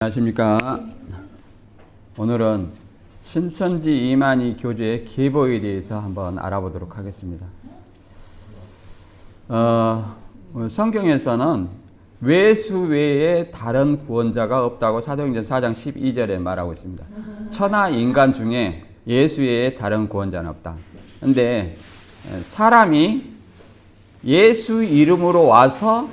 안녕하십니까. 오늘은 신천지 이만희 교주의 계보에 대해서 한번 알아보도록 하겠습니다. 성경에서는 외수 외에 다른 구원자가 없다고 사도행전 4장 12절에 말하고 있습니다. 천하 인간 중에 예수 외에 다른 구원자는 없다. 근데 사람이 예수 이름으로 와서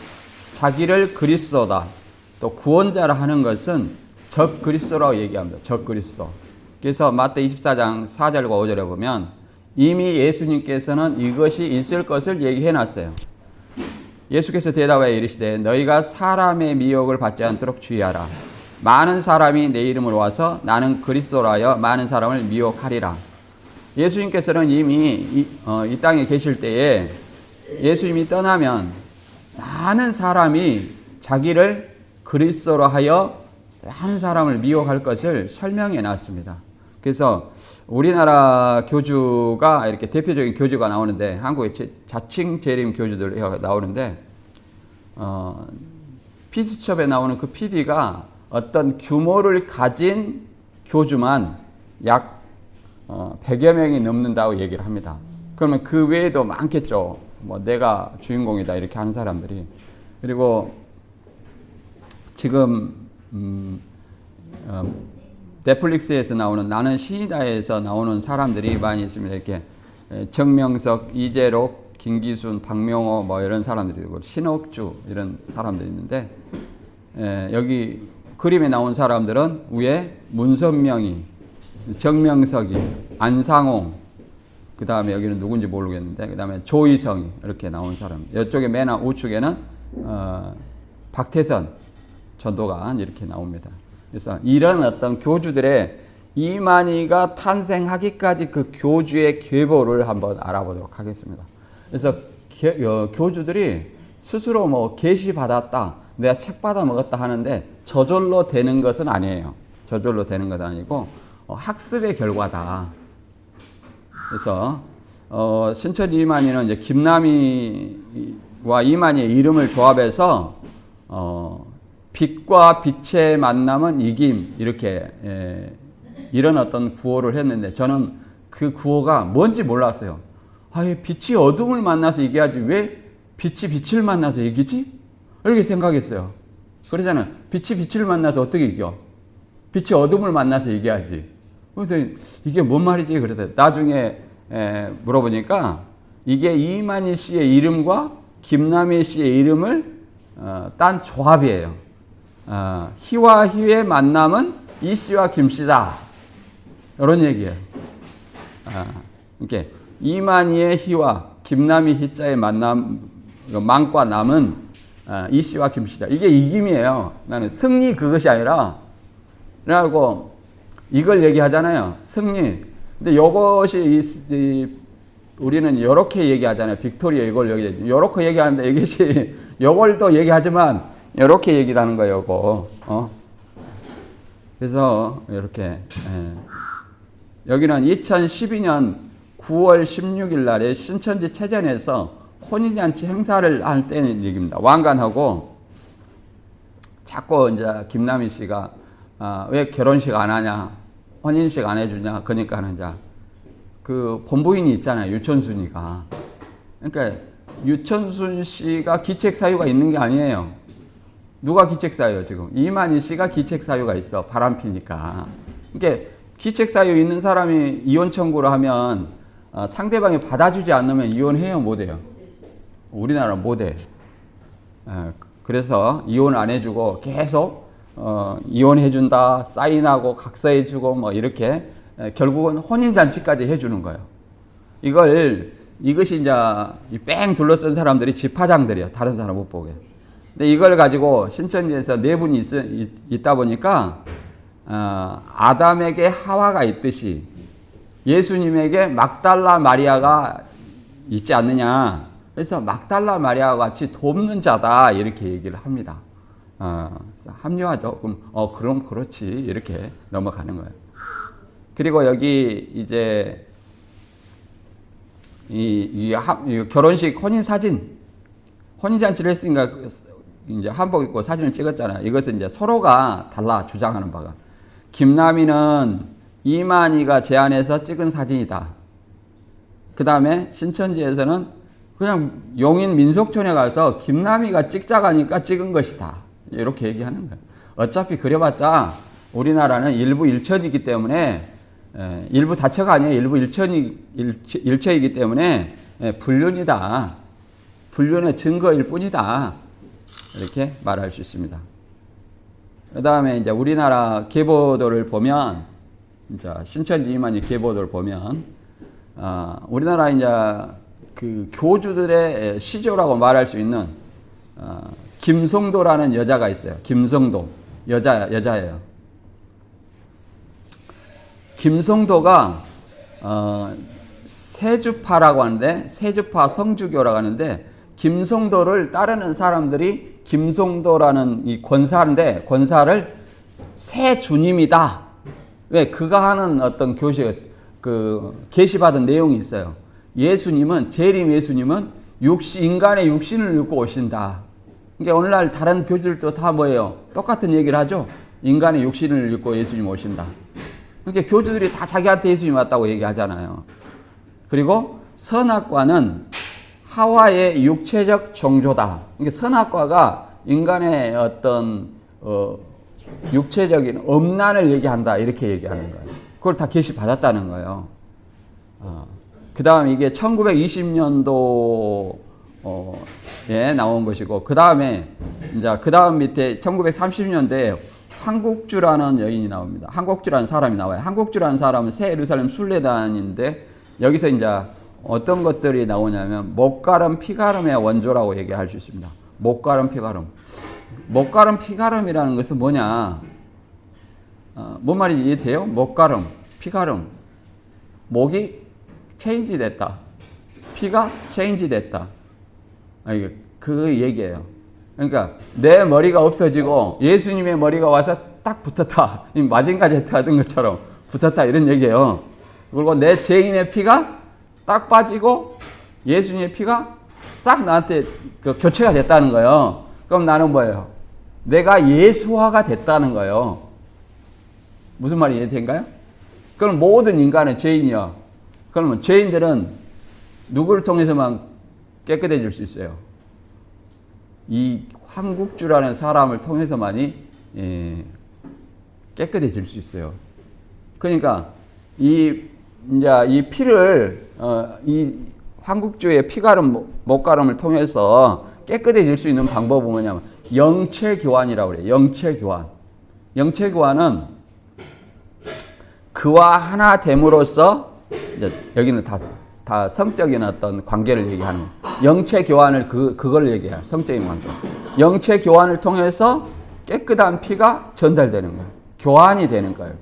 자기를 그리스도다, 또 구원자라 하는 것은 적 그리스도라고 얘기합니다. 적 그리스도. 그래서 마태 24장 4절과 5절에 보면 이미 예수님께서는 이것이 있을 것을 얘기해 놨어요. 예수께서 대답하여 이르시되 너희가 사람의 미혹을 받지 않도록 주의하라. 많은 사람이 내 이름으로 와서 나는 그리스도라 하여 많은 사람을 미혹하리라. 예수님께서는 이미 이 땅에 계실 때에 예수님이 떠나면 많은 사람이 자기를 그리스도로 하여 많은 사람을 미혹할 것을 설명해 놨습니다. 그래서 우리나라 교주가 이렇게 대표적인 교주가 나오는데, 한국의 자칭 재림 교주들 나오는데, 피디첩에 나오는 그 PD가 어떤 규모를 가진 교주만 약 100여 명이 넘는다고 얘기를 합니다. 그러면 그 외에도 많겠죠. 뭐 내가 주인공이다 이렇게 하는 사람들이. 그리고 지금 넷플릭스에서 나오는 나는 신이다에서 나오는 사람들이 많이 있습니다. 이렇게 정명석, 이재록, 김기순, 박명호 뭐 이런 사람들이 있고 신옥주 이런 사람들이 있는데, 여기 그림에 나온 사람들은 위에 문선명이, 정명석이, 안상홍, 그 다음에 여기는 누군지 모르겠는데 그 다음에 조희성이 이렇게 나온 사람. 이쪽에 맨 우측에는 박태선 전도관 이렇게 나옵니다. 그래서 이런 어떤 교주들의 이만희가 탄생하기까지 그 교주의 계보를 한번 알아보도록 하겠습니다. 그래서 교주들이 스스로 뭐 계시 받았다, 내가 책 받아 먹었다 하는데 저절로 되는 것은 아니에요. 저절로 되는 것은 아니고 학습의 결과다. 그래서 신천지 이만희는 이제 김남희와 이만희의 이름을 조합해서 빛과 빛의 만남은 이김, 이렇게 이런 어떤 구호를 했는데, 저는 그 구호가 뭔지 몰랐어요. 빛이 어둠을 만나서 얘기하지 왜 빛이 빛을 만나서 얘기지? 이렇게 생각했어요. 그러잖아요. 빛이 빛을 만나서 어떻게 이겨? 빛이 어둠을 만나서 얘기하지. 그래서 이게 뭔 말이지? 그러더라고요. 나중에 물어보니까 이게 이만희 씨의 이름과 김남희 씨의 이름을 딴 조합이에요. 희와 희의 만남은 이 씨와 김 씨다, 이런 얘기예요. 이렇게 이만희의 희와 김남희 희자의 만남, 망과 남은 이 씨와 김 씨다. 이게 이김이에요. 나는 승리 그것이 아니라, 그래가지고 이걸 얘기하잖아요. 승리. 근데 이것이 우리는 이렇게 얘기하잖아요. 빅토리아 이걸 얘기하지. 이렇게 얘기하는데 이것이 이걸 또 얘기하지만 이렇게 얘기를 하는 거예요, 이거. 그래서 이렇게 여기는 2012년 9월 16일 날에 신천지 체전에서 혼인잔치 행사를 할 때는 얘기입니다. 왕관하고 자꾸 이제 김남희 씨가 왜 결혼식 안 하냐, 혼인식 안 해주냐, 그러니까는 이제 그 본부인이 있잖아요, 유천순이가. 그러니까 유천순 씨가 기책 사유가 있는 게 아니에요. 누가 기책 사유예요, 지금? 이만희 씨가 기책 사유가 있어, 바람피니까. 그러니까 기책 사유 있는 사람이 이혼 청구를 하면 상대방이 받아주지 않으면 이혼해요, 못해요? 우리나라는 못해. 그래서 이혼 안 해주고 계속 이혼해준다, 사인하고 각서해주고 뭐 이렇게 결국은 혼인잔치까지 해주는 거예요. 이것이 이제 뺑 둘러쓴 사람들이 집화장들이에요. 다른 사람 못 보게. 근데 이걸 가지고 신천지에서 네 분이 있다 보니까 아담에게 하와가 있듯이 예수님에게 막달라 마리아가 있지 않느냐. 그래서 막달라 마리아와 같이 돕는 자다, 이렇게 얘기를 합니다. 그래서 합리화죠. 그럼 그렇지, 이렇게 넘어가는 거예요. 그리고 여기 이제 이 결혼식 혼인사진, 혼인잔치를 했으니까 이제 한복 입고 사진을 찍었잖아요. 이것은 이제 서로가 달라 주장하는 바가. 김남희는 이만희가 제안해서 찍은 사진이다. 그 다음에 신천지에서는 그냥 용인 민속촌에 가서 김남희가 찍자고 하니까 찍은 것이다. 이렇게 얘기하는 거예요. 어차피 그려봤자 우리나라는 일부 일처이기 때문에 일부 다처가 아니에요. 일부 일처이기 때문에 불륜이다. 불륜의 증거일 뿐이다. 이렇게 말할 수 있습니다. 그 다음에 이제 우리나라 계보도를 보면, 이제 신천지 이만희 계보도를 보면, 우리나라 이제 그 교주들의 시조라고 말할 수 있는 김송도라는 여자가 있어요. 김송도 여자예요. 김송도가 세주파라고 하는데, 세주파 성주교라고 하는데, 김송도를 따르는 사람들이 김송도라는 이 권사인데, 권사를 새 주님이다. 왜? 그가 하는 어떤 계시받은 내용이 있어요. 예수님은, 재림 예수님은 인간의 육신을 입고 오신다. 그러니까 오늘날 다른 교주들도 다 뭐예요? 똑같은 얘기를 하죠. 인간의 육신을 입고 예수님 오신다. 그러니까 교주들이 다 자기한테 예수님 왔다고 얘기하잖아요. 그리고 선악과는 하와의 육체적 종조다. 그러니까 선악과가 인간의 어떤 육체적인 음란을 얘기한다. 이렇게 얘기하는 거예요. 그걸 다 계시 받았다는 거예요. 그 다음 이게 1920년도 에 나온 것이고, 그 다음에 이제 그 다음 밑에 1930년대에 한국주라는 여인이 나옵니다. 한국주라는 사람이 나와요. 한국주라는 사람은 새 예루살렘 순례단인데, 여기서 이제 어떤 것들이 나오냐면 목가름 피가름의 원조라고 얘기할 수 있습니다. 목가름 피가름. 목가름 피가름이라는 것은 뭐냐? 뭔 말인지 이해돼요? 목가름 피가름. 목이 체인지 됐다. 피가 체인지 됐다. 그 얘기예요. 그러니까 내 머리가 없어지고 예수님의 머리가 와서 딱 붙었다. 마징가제트 하던 것처럼 붙었다. 이런 얘기예요. 그리고 내 죄인의 피가 딱 빠지고 예수님의 피가 딱 나한테 교체가 됐다는 거예요. 그럼 나는 뭐예요? 내가 예수화가 됐다는 거예요. 무슨 말이 이해된가요? 그럼 모든 인간은 죄인이야. 그러면 죄인들은 누구를 통해서만 깨끗해질 수 있어요? 이 한국주라는 사람을 통해서만이 깨끗해질 수 있어요. 그러니까 이 피를 이 한국주의 피가름 목가름을 통해서 깨끗해질 수 있는 방법은 뭐냐면 영체 교환이라고 그래요. 영체 교환. 영체 교환은 그와 하나 됨으로써, 이제 여기는 다 성적인 어떤 관계를 얘기하는 거예요. 영체 교환을 그걸 얘기해요. 성적인 관계. 영체 교환을 통해서 깨끗한 피가 전달되는 거예요. 교환이 되는 거예요.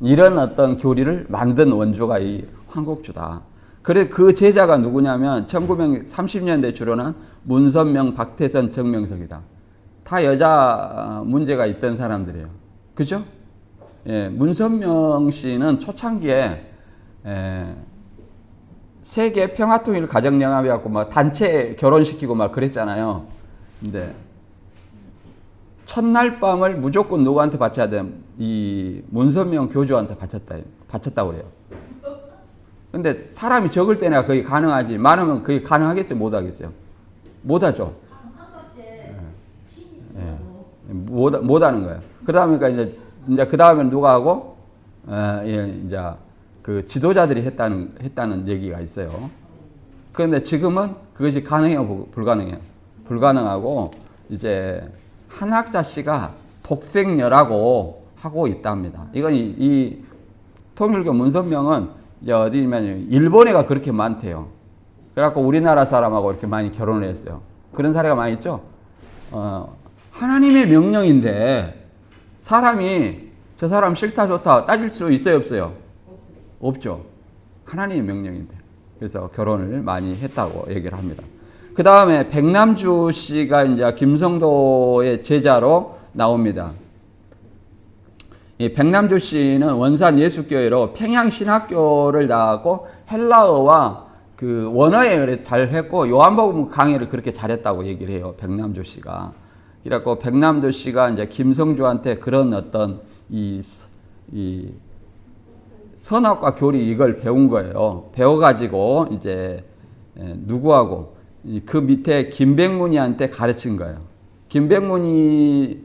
이런 어떤 교리를 만든 원조가 이 한국주다. 그래 그 제자가 누구냐면 1930년대 출연한 문선명, 박태선, 정명석이다. 다 여자 문제가 있던 사람들이에요. 그죠? 예, 문선명 씨는 초창기에 세계 평화통일 가정연합이 갖고 막 단체 결혼시키고 막 그랬잖아요. 근데 첫날 밤을 무조건 누구한테 바쳐야 돼? 이 문선명 교주한테 바쳤다고 그래요. 근데 사람이 적을 때나 그게 가능하지, 많으면 그게 가능하겠어요? 못 하겠어요? 못 하죠. 못 하는 거예요. 그러다 이제 그 다음에 누가 하고, 이제 그 지도자들이 했다는 얘기가 있어요. 그런데 지금은 그것이 가능해요, 불가능해요? 불가능하고, 이제 한학자 씨가 독생녀라고 하고 있답니다. 이건 이 통일교 문선명은 어디냐면 일본애가 그렇게 많대요. 그래갖고 우리나라 사람하고 이렇게 많이 결혼을 했어요. 그런 사례가 많이 있죠. 하나님의 명령인데 사람이 저 사람 싫다 좋다 따질 수 있어요, 없어요? 없죠. 하나님의 명령인데. 그래서 결혼을 많이 했다고 얘기를 합니다. 그 다음에 백남주 씨가 이제 김성도의 제자로 나옵니다. 이 백남주 씨는 원산 예수교회로 평양신학교를 나왔고 헬라어와 그 원어에 잘 했고 요한복음 강의를 그렇게 잘했다고 얘기를 해요. 백남조 씨가. 그래갖고 백남조 씨가 이제 김성주한테 그런 어떤 이 선악과 교리 이걸 배운 거예요. 배워가지고 이제 누구하고 그 밑에 김백문이한테 가르친 거예요. 김백문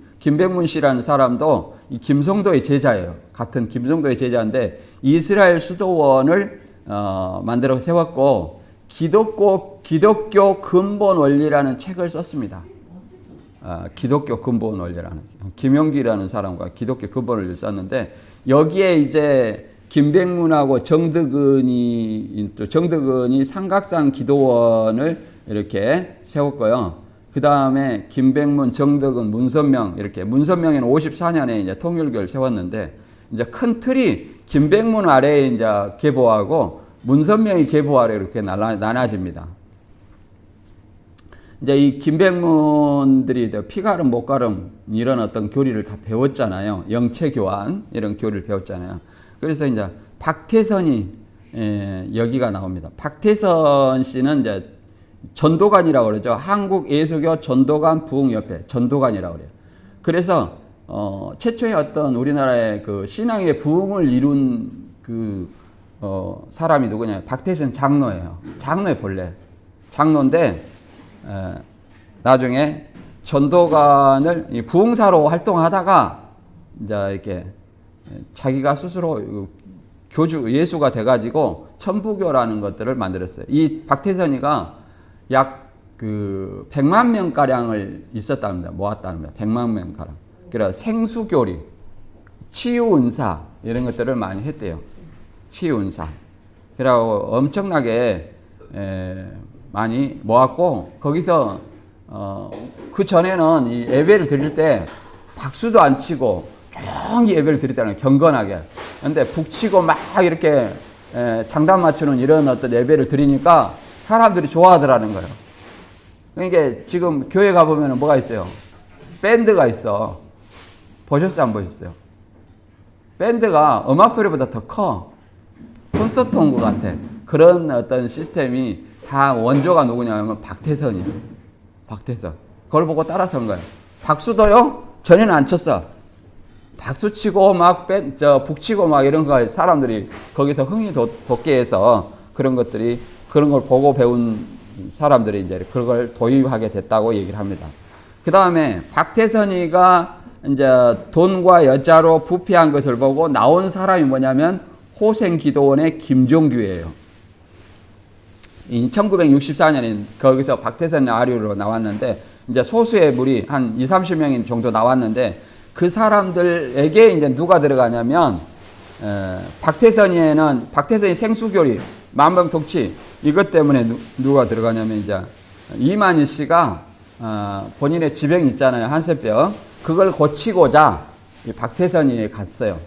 씨라는 사람도 이 김성도의 제자예요. 같은 김성도의 제자인데 이스라엘 수도원을 만들어 세웠고 기독교 근본 원리라는 책을 썼습니다. 기독교 근본 원리라는 김용기라는 사람과 기독교 근본 원리를 썼는데 여기에 이제 김백문하고 정덕은이 삼각산 기도원을 이렇게 세웠고요. 그 다음에 김백문, 정덕은, 문선명 이렇게 문선명에는 54년에 이제 통일교를 세웠는데 이제 큰 틀이 김백문 아래에 이제 계보하고 문선명이 계보 아래 이렇게 나눠집니다. 이제 이 김백문들이 피가름, 목가름 이런 어떤 교리를 다 배웠잖아요. 영체교환 이런 교리를 배웠잖아요. 그래서 이제 박태선이 여기가 나옵니다. 박태선 씨는 이제 전도관이라고 그러죠. 한국예수교 전도관 부흥협회 전도관이라고 그래요. 그래서 최초의 어떤 우리나라의 그 신앙의 부흥을 이룬 그 사람이 누구냐? 박태선 장로예요. 장로의 본래 장로인데 나중에 전도관을 부흥사로 활동하다가 이제 이렇게 자기가 스스로 예수가 돼가지고 천부교라는 것들을 만들었어요. 이 박태선이가 약 그 100만 명 가량을 있었답니다. 모았답니다. 100만 명 가량. 그래서 생수교리, 치유은사 이런 것들을 많이 했대요. 치유은사. 그래서 엄청나게 많이 모았고 거기서 그 전에는 이 예배를 드릴 때 박수도 안 치고 조용히 예배를 드렸다는 거예요. 경건하게. 근데 북치고 막 이렇게 장단 맞추는 이런 어떤 예배를 드리니까 사람들이 좋아하더라는 거예요. 그러니까 지금 교회 가보면 뭐가 있어요? 밴드가 있어. 보셨어요? 안 보셨어요? 밴드가 음악 소리보다 더 커. 콘서트 온 것 같아. 그런 어떤 시스템이 다 원조가 누구냐면 박태선이에요. 박태선. 그걸 보고 따라서 한 거예요. 박수도요? 전에는 안 쳤어. 박수 치고 막 북치고 막 이런 거 사람들이 거기서 흥이 돋게 해서 그런 것들이 그런 걸 보고 배운 사람들이 이제 그걸 도입하게 됐다고 얘기를 합니다. 그 다음에 박태선이가 이제 돈과 여자로 부패한 것을 보고 나온 사람이 뭐냐면 호생기도원의 김종규예요. 1964년에 거기서 박태선 아류로 나왔는데 이제 소수의 무리 한 20-30명 정도 나왔는데 그 사람들에게 이제 누가 들어가냐면 박태선이 생수교리, 만병통치 이것 때문에 누가 들어가냐면 이제 이만희 씨가 본인의 지병 있잖아요. 한센병. 그걸 고치고자 박태선이 갔어요.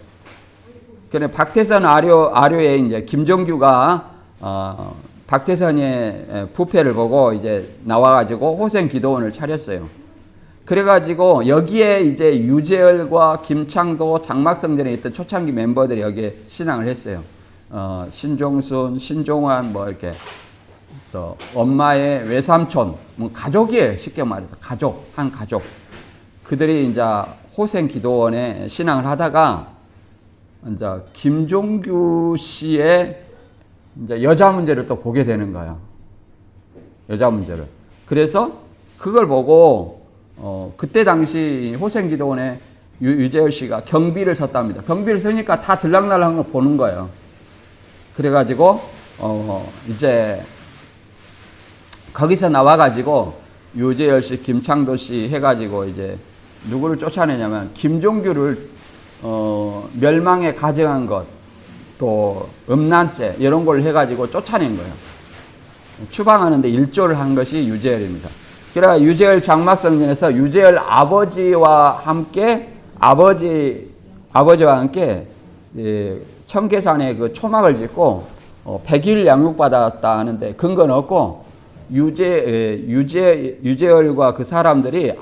그래 박태선 아류에 이제 김종규가 박태선의 부패를 보고 이제 나와가지고 호생기도원을 차렸어요. 그래가지고 여기에 이제 유재열과 김창도, 장막성전에 있던 초창기 멤버들이 여기에 신앙을 했어요. 신종순, 신종환 뭐 이렇게 엄마의 외삼촌, 뭐 가족이에요. 쉽게 말해서 한 가족. 그들이 이제 호생기도원에 신앙을 하다가 이제 김종규 씨의 이제 여자 문제를 또 보게 되는 거예요. 여자 문제를. 그래서 그걸 보고 그때 당시 호생기도원에 유재열 씨가 경비를 섰답니다. 경비를 서니까 다 들락날락한 걸 보는 거예요. 그래가지고 이제 거기서 나와가지고 유재열 씨, 김창도 씨 해가지고 이제 누구를 쫓아내냐면 김종규를 멸망에 가정한 것, 또 음란죄 이런 걸 해가지고 쫓아낸 거예요. 추방하는데 일조를 한 것이 유재열입니다. 그래서 유재열 장막성전에서 유재열 아버지와 함께 청계산에 그 초막을 짓고 100일 양육받았다 하는데 근거는 없고 유재열과 그 사람들이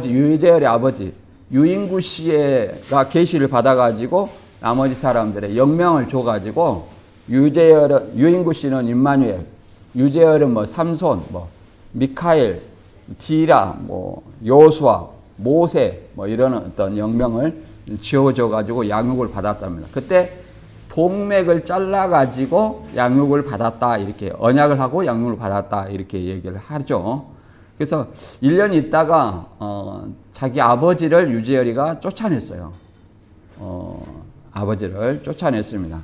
유재열의 아버지 유인구 씨가 계시를 받아가지고 나머지 사람들의 영명을 줘가지고 유인구 씨는 임마누엘, 유재열은 뭐 삼손, 뭐 미카엘, 디라, 뭐 요수아, 모세 뭐 이런 어떤 영명을 지어줘 가지고 양육을 받았답니다. 그때 동맥을 잘라 가지고 양육을 받았다 이렇게 언약을 하고 양육을 받았다 이렇게 얘기를 하죠. 그래서 1년 있다가 자기 아버지를 유재열이가 쫓아냈어요. 아버지를 쫓아냈습니다.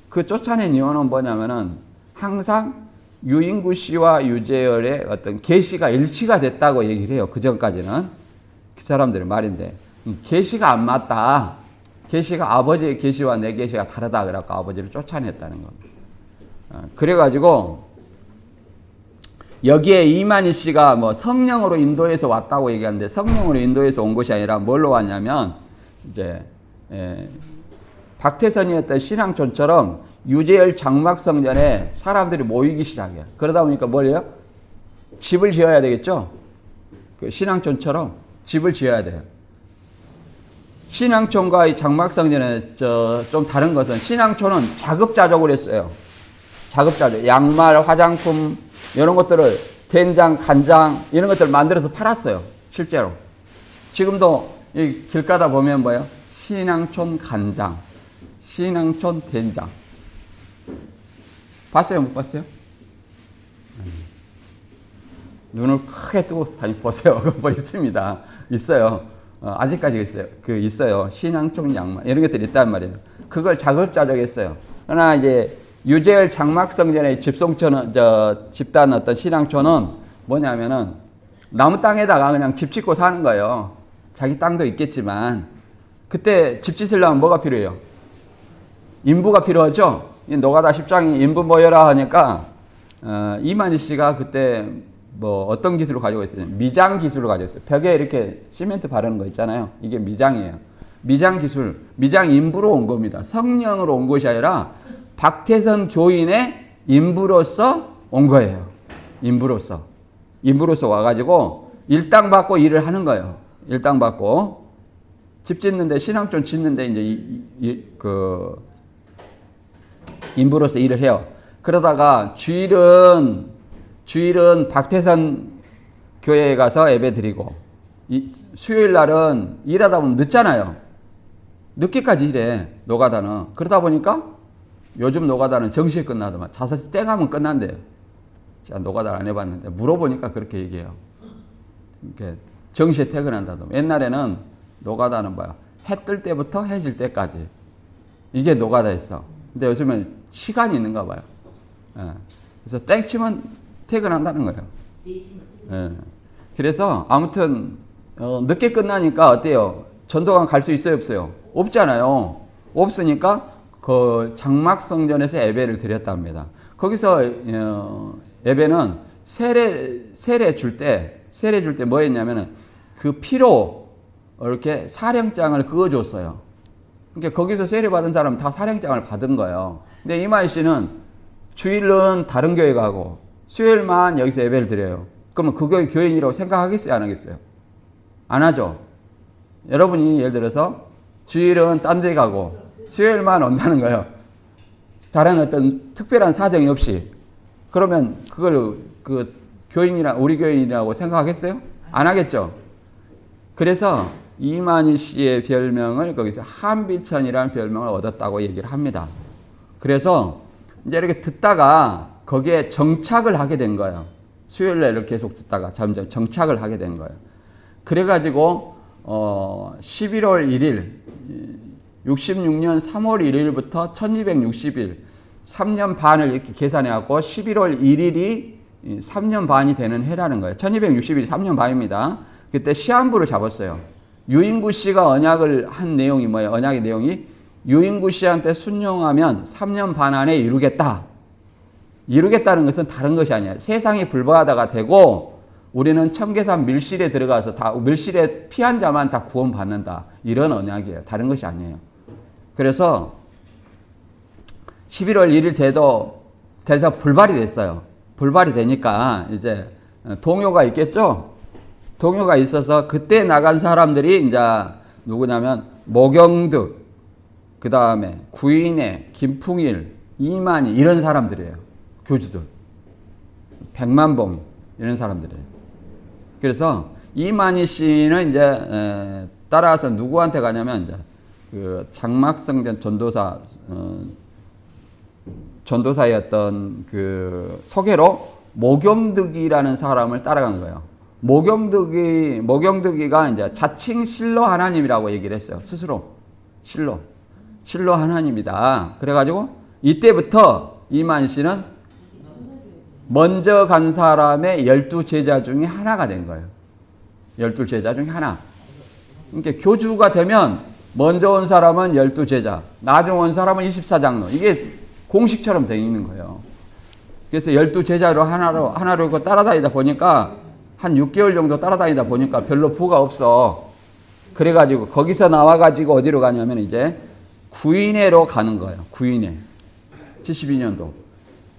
그 쫓아낸 이유는 뭐냐면은 항상 유인구 씨와 유재열의 어떤 계시가 일치가 됐다고 얘기를 해요. 그 전까지는 그 사람들의 말인데 계시가 안 맞다. 계시가 아버지의 계시와 내 계시가 다르다. 그래갖고 아버지를 쫓아냈다는 겁니다. 그래가지고 여기에 이만희 씨가 뭐 성령으로 인도해서 왔다고 얘기하는데 성령으로 인도해서 온 것이 아니라 뭘로 왔냐면 이제 박태선이었던 신앙촌처럼 유재열 장막성전에 사람들이 모이기 시작해요. 그러다 보니까 뭐예요? 집을 지어야 되겠죠? 그 신앙촌처럼 집을 지어야 돼요. 신앙촌과 이 장막성전의 좀 다른 것은 신앙촌은 자급자족을 했어요. 자급자족. 양말, 화장품 이런 것들을 된장, 간장 이런 것들을 만들어서 팔았어요. 실제로. 지금도 이 길 가다 보면 뭐예요? 신앙촌 간장, 신앙촌 된장. 봤어요? 못 봤어요? 눈을 크게 뜨고 다시 보세요. 뭐 있습니다. 있어요. 아직까지 있어요. 있어요. 신앙촌 양말 이런 것들이 있단 말이에요. 그걸 자급자족했어요. 그러나 이제 유재열 장막성전의 집단 어떤 신앙촌은 뭐냐면은 나무 땅에다가 그냥 집 짓고 사는 거예요. 자기 땅도 있겠지만 그때 집 짓으려면 뭐가 필요해요? 인부가 필요하죠. 노가다 10장이 인부 모여라 하니까 이만희 씨가 그때 뭐 어떤 기술을 가지고 있어요? 미장 기술을 가지고 있어요. 벽에 이렇게 시멘트 바르는 거 있잖아요. 이게 미장이에요. 미장 기술, 미장 인부로 온 겁니다. 성령으로 온 것이 아니라 박태선 교인의 인부로서 온 거예요. 인부로서 와가지고 일당 받고 일을 하는 거예요. 일당 받고 집 짓는데 신앙촌 짓는데 이제 인부로서 일을 해요. 그러다가 주일은 박태선 교회에 가서 예배 드리고 수요일 날은 일하다 보면 늦잖아요. 늦게까지 일해 노가다는. 그러다 보니까 요즘 노가다는 정시에 끝나더만 5시 땡 하면 끝난대요. 제가 노가다를 안 해봤는데 물어보니까 그렇게 얘기해요. 이렇게 정시에 퇴근한다더만. 옛날에는 노가다는 뭐야? 해 뜰 때부터 해 질 때까지. 이게 노가다였어. 근데 요즘은 시간이 있는가 봐요. 그래서 땡 치면 퇴근한다는 거예요. 그래서 아무튼 늦게 끝나니까 어때요? 전도관 갈 수 있어요, 없어요? 없잖아요. 없으니까 그 장막성전에서 예배를 드렸답니다. 거기서 예배는 세례 줄 때 뭐 했냐면은 그 피로 이렇게 사령장을 그어줬어요. 그러니까 거기서 세례 받은 사람은 다 사령장을 받은 거예요. 근데 이만희 씨는 주일은 다른 교회 가고 수요일만 여기서 예배를 드려요. 그러면 그 교회 교인이라고 생각하겠어요? 안 하겠어요? 안 하죠. 여러분이 예를 들어서 주일은 딴 데 가고 수요일만 온다는 거예요. 다른 어떤 특별한 사정이 없이. 그러면 그걸 우리 교인이라고 생각하겠어요? 안 하겠죠. 그래서 이만희 씨의 별명을 거기서 한비천이라는 별명을 얻었다고 얘기를 합니다. 그래서 이제 이렇게 듣다가 거기에 정착을 하게 된 거예요. 수요일날 이렇게 계속 듣다가 점점 정착을 하게 된 거예요. 그래가지고 11월 1일 66년 3월 1일부터 1260일 3년 반을 이렇게 계산해갖고 11월 1일이 3년 반이 되는 해라는 거예요. 1260일이 3년 반입니다. 그때 시한부를 잡았어요. 유인구 씨가 언약을 한 내용이 뭐예요? 언약의 내용이 유인구 씨한테 순종하면 3년 반 안에 이루겠다. 이루겠다는 것은 다른 것이 아니에요. 세상이 불바다가 되고 우리는 청계산 밀실에 들어가서 다 밀실에 피한 자만 다 구원받는다. 이런 언약이에요. 다른 것이 아니에요. 그래서 11월 1일 돼서 불발이 됐어요. 불발이 되니까 이제 동요가 있겠죠? 동요가 있어서 그때 나간 사람들이 이제 누구냐면 모경득, 그 다음에 구인회, 김풍일, 이만희 이런 사람들이에요. 교주들. 백만봉 이런 사람들이에요. 그래서 이만희 씨는 이제 따라서 누구한테 가냐면 이제 그 장막성전 전도사였던 그 소개로 모경득이라는 사람을 따라간 거예요. 모경득이가 이제 자칭 실로 하나님이라고 얘기를 했어요. 스스로 실로 하나님이다. 그래가지고 이때부터 이만희 씨는 먼저 간 사람의 12제자 중에 하나가 된 거예요. 12제자 중에 하나. 그러니까 교주가 되면 먼저 온 사람은 12제자, 나중 온 사람은 24장로. 이게 공식처럼 되어 있는 거예요. 그래서 12제자로 하나로 따라다니다 보니까 한 6개월 정도 따라다니다 보니까 별로 부가 없어. 그래가지고 거기서 나와가지고 어디로 가냐면 이제 구인회로 가는 거예요. 구인회. 72년도.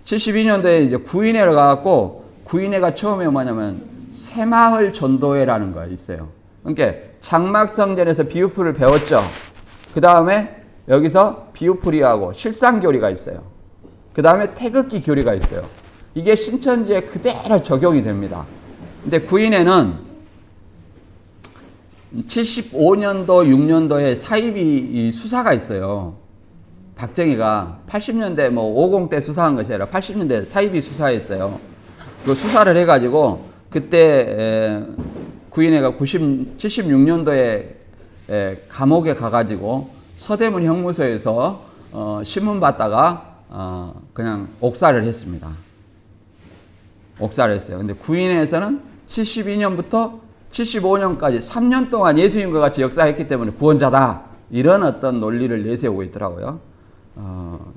72년도에 이제 구인회로 가갖고 구인회가 처음에 뭐냐면 새마을 전도회라는 거 있어요. 그러니까 장막성전에서 비유풀을 배웠죠. 그 다음에 여기서 비유풀이하고 실상교리가 있어요. 그 다음에 태극기 교리가 있어요. 이게 신천지에 그대로 적용이 됩니다. 근데 구인회는 75년도, 6년도에 사이비 수사가 있어요. 박정희가 80년대 50 때 수사한 것이 아니라 80년대 사이비 수사했어요. 그 수사를 해가지고 그때 구인회가 76년도에 감옥에 가가지고 서대문 형무소에서 신문 받다가 그냥 옥살을 했습니다. 옥살을 했어요. 근데 구인회에서는 72년부터 75년까지 3년 동안 예수님과 같이 역사했기 때문에 구원자다. 이런 어떤 논리를 내세우고 있더라고요.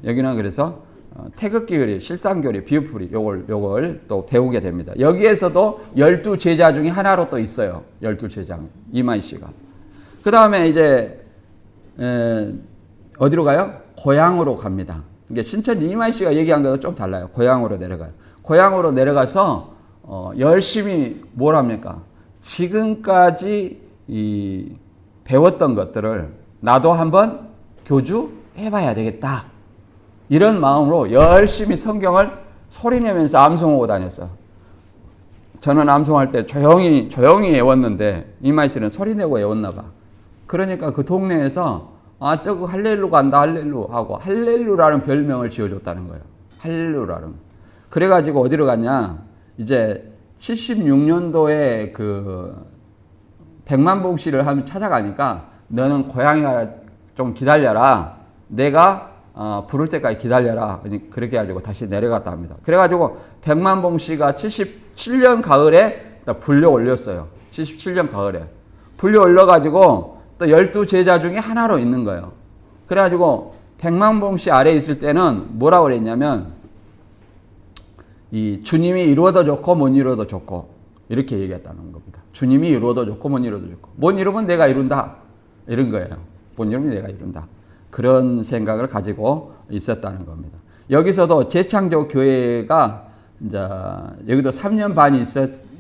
여기는 그래서 태극기 교리, 실상교리, 비유풀이 요걸 또 배우게 됩니다. 여기에서도 12제자 중에 하나로 또 있어요. 12제자 이만희 씨가. 그 다음에 이제 어디로 가요? 고향으로 갑니다. 이게 신천지 이만희 씨가 얘기한 거랑 좀 달라요. 고향으로 내려가요. 고향으로 내려가서 열심히 뭘 합니까? 지금까지 배웠던 것들을 나도 한번 교주해봐야 되겠다. 이런 마음으로 열심히 성경을 소리내면서 암송하고 다녔어요. 저는 암송할 때 조용히 외웠는데 이만희 씨는 소리내고 외웠나 봐. 그러니까 그 동네에서 저거 할렐루 간다 할렐루 하고 할렐루라는 별명을 지어줬다는 거예요. 할렐루라는. 그래가지고 어디로 갔냐? 이제 76년도에 그 백만봉 씨를 한번 찾아가니까 너는 고향에 좀 기다려라. 내가 부를 때까지 기다려라. 그렇게 해가지고 다시 내려갔다 합니다. 그래가지고 백만봉 씨가 77년 가을에 불려 올렸어요. 77년 가을에. 불려 올려가지고 또 12제자 중에 하나로 있는 거예요. 그래가지고 백만봉 씨 아래에 있을 때는 뭐라고 그랬냐면 이 주님이 이루어도 좋고 못 이루어도 좋고 이렇게 얘기했다는 겁니다. 주님이 이루어도 좋고 못 이루어도 좋고 못 이루면 내가 이룬다. 이런 거예요. 못 이루면 내가 이룬다. 그런 생각을 가지고 있었다는 겁니다. 여기서도 재창조 교회가 이제 여기도 3년 반이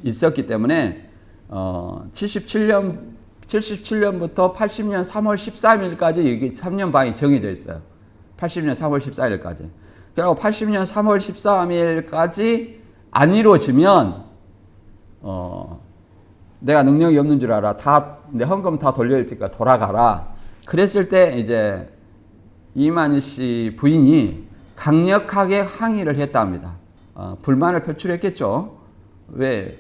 있었기 때문에 77년부터 80년 3월 13일까지 이게 3년 반이 정해져 있어요. 80년 3월 14일까지. 그리고 80년 3월 13일까지 안 이루어지면 내가 능력이 없는 줄 알아. 내 헌금 다 돌려줄 테니까 돌아가라. 그랬을 때 이제 이만희 씨 부인이 강력하게 항의를 했답니다. 불만을 표출했겠죠. 왜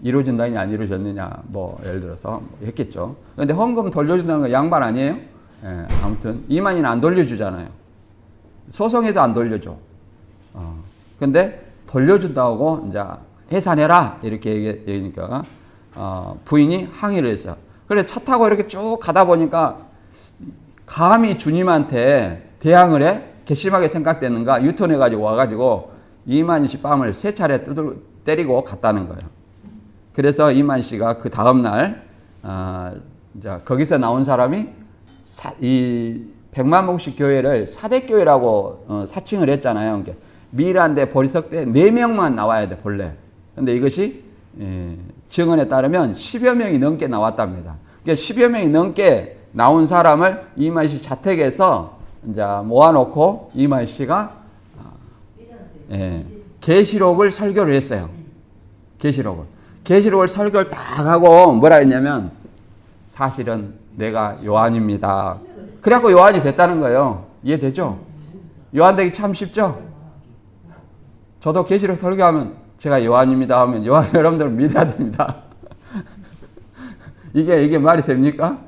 이루어진다니 안 이루어졌느냐 예를 들어서 했겠죠. 그런데 헌금 돌려준다는 건 양반 아니에요? 아무튼 이만희는 안 돌려주잖아요. 소송에도 안 돌려줘. 근데 돌려준다고 이제 해산해라 이렇게 얘기니까 부인이 항의를 했어요. 그래 차 타고 이렇게 쭉 가다 보니까 감히 주님한테 대항을 해? 괘씸하게 생각되는가? 유턴해가지고 와가지고 이만희 씨 뺨을 3차례 때리고 갔다는 거예요. 그래서 이만희 씨가 그 다음날 이제 거기서 나온 사람이 이 백만봉씨 교회를 사대교회라고 사칭을 했잖아요. 그러니까 미란대 보리석대 4명만 나와야 돼 본래. 근데 이것이 증언에 따르면 10여 명이 넘게 나왔답니다. 그러니까 10여 명이 넘게 나온 사람을 이만희 씨 자택에서 이제 모아놓고 이만희 씨가 계시록을 설교를 했어요. 계시록을 설교를 딱 하고 뭐라 했냐면 사실은 내가 요한입니다. 그래갖고 요한이 됐다는 거예요. 이해되죠? 요한 되기 참 쉽죠? 저도 계시록 설교하면 제가 요한입니다 하면 요한 여러분들은 믿어야 됩니다. 이게 말이 됩니까?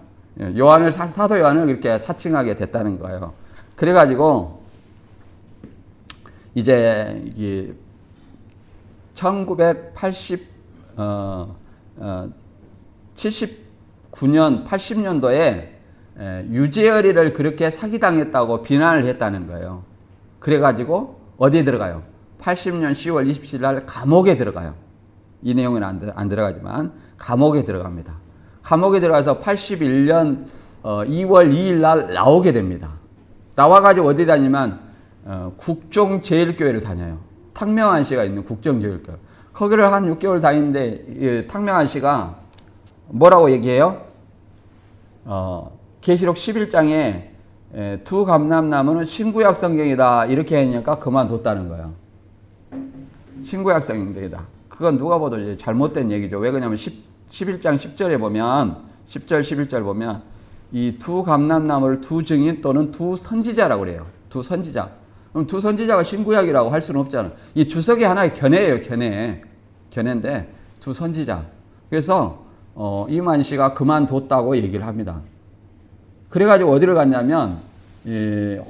요한을 사도 요한을 그렇게 사칭하게 됐다는 거예요. 그래가지고 이제 이게 79년 80년도에 유재열이를 그렇게 사기당했다고 비난을 했다는 거예요. 그래가지고 어디에 들어가요? 80년 10월 27일 날 감옥에 들어가요. 이 내용은 안 들어가지만 감옥에 들어갑니다. 감옥에 들어가서 81년 2월 2일 날 나오게 됩니다. 나와가지고 어디 다니면 국종제일교회를 다녀요. 탕명한 씨가 있는 국종제일교회. 거기를 한 6개월 다니는데 탕명한 씨가 뭐라고 얘기해요? 계시록 11장에 두 감람나무는 신구약 성경이다 이렇게 하니까 그만뒀다는 거예요. 신구약 성경이다. 그건 누가 봐도 이제 잘못된 얘기죠. 왜 그러냐면 11장 10절에 보면 10절 11절 보면 이 두 감람나무를 두 증인 또는 두 선지자라고 그래요. 두 선지자. 그럼 두 선지자가 신구약이라고 할 수는 없잖아. 이 주석이 하나의 견해예요. 견해인데 두 선지자. 그래서 이만 씨가 그만뒀다고 얘기를 합니다. 그래가지고 어디를 갔냐면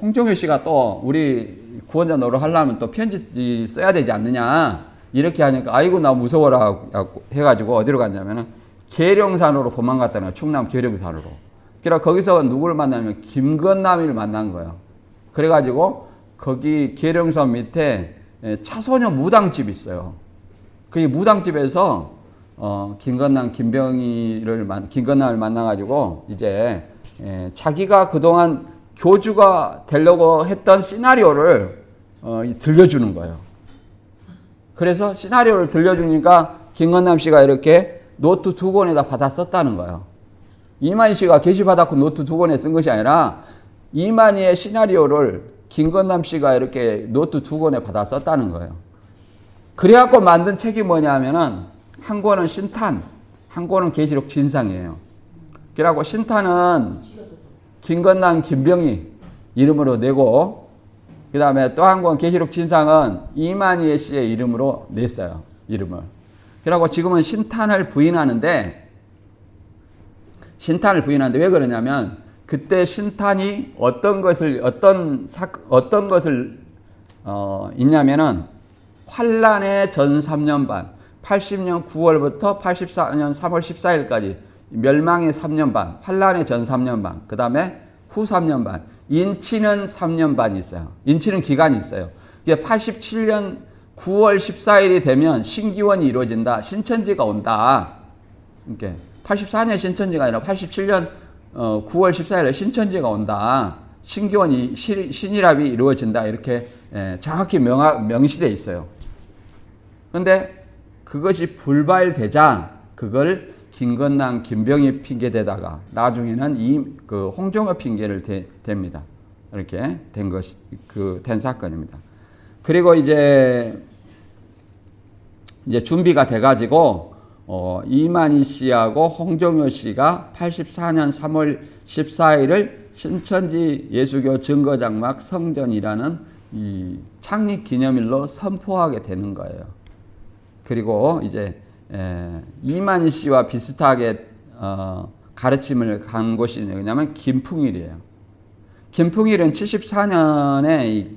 홍종일 씨가 또 우리 구원자 노릇하려면 또 편지 써야 되지 않느냐 이렇게 하니까 아이고 나 무서워라 해가지고 어디로 갔냐면은 계룡산으로 도망갔다는 거예요. 충남 계룡산으로. 그래서 거기서 누구를 만나면 김건남이를 만난 거예요. 그래가지고 거기 계룡산 밑에 차소녀 무당집이 있어요. 그 무당집에서 김건남을 만나가지고 이제 자기가 그동안 교주가 되려고 했던 시나리오를 들려주는 거예요. 그래서 시나리오를 들려주니까 김건남 씨가 이렇게 노트 2권에다 받아 썼다는 거예요. 이만희 씨가 게시받았고 노트 2권에 쓴 것이 아니라 이만희의 시나리오를 김건남 씨가 이렇게 노트 2권에 받아 썼다는 거예요. 그래갖고 만든 책이 뭐냐면은 한 권은 신탄, 한 권은 계시록 진상이에요. 그래갖고 신탄은 김건남, 김병희 이름으로 내고 그 다음에 또 한 권 계시록 진상은 이만희 씨의 이름으로 냈어요. 이름을. 그래갖고 지금은 신탄을 부인하는데 왜 그러냐면 그때 신탄이 어떤 것을 있냐면은 환란의 전 3년 반 80년 9월부터 84년 3월 14일까지 멸망의 3년 반, 환란의 전 3년 반, 그 다음에 후 3년 반, 인치는 3년 반이 있어요. 인치는 기간이 있어요. 이게 87년 9월 14일이 되면 신기원이 이루어진다. 신천지가 온다. 이렇게 84년 신천지가 아니라 87년 9월 14일에 신천지가 온다. 신기원이 신일합이 이루어진다. 이렇게 정확히 명시되어 있어요. 그런데 그것이 불발되자 그걸 김건남, 김병희 핑계대다가 나중에는 그 홍종업 핑계를 댑니다. 이렇게 된 사건입니다. 그리고 이제 준비가 돼가지고 이만희 씨하고 홍종효 씨가 84년 3월 14일을 신천지 예수교 증거장막 성전이라는 이 창립 기념일로 선포하게 되는 거예요. 그리고 이제 이만희 씨와 비슷하게 가르침을 간 곳이 뭐냐면 김풍일이에요. 김풍일은 74년에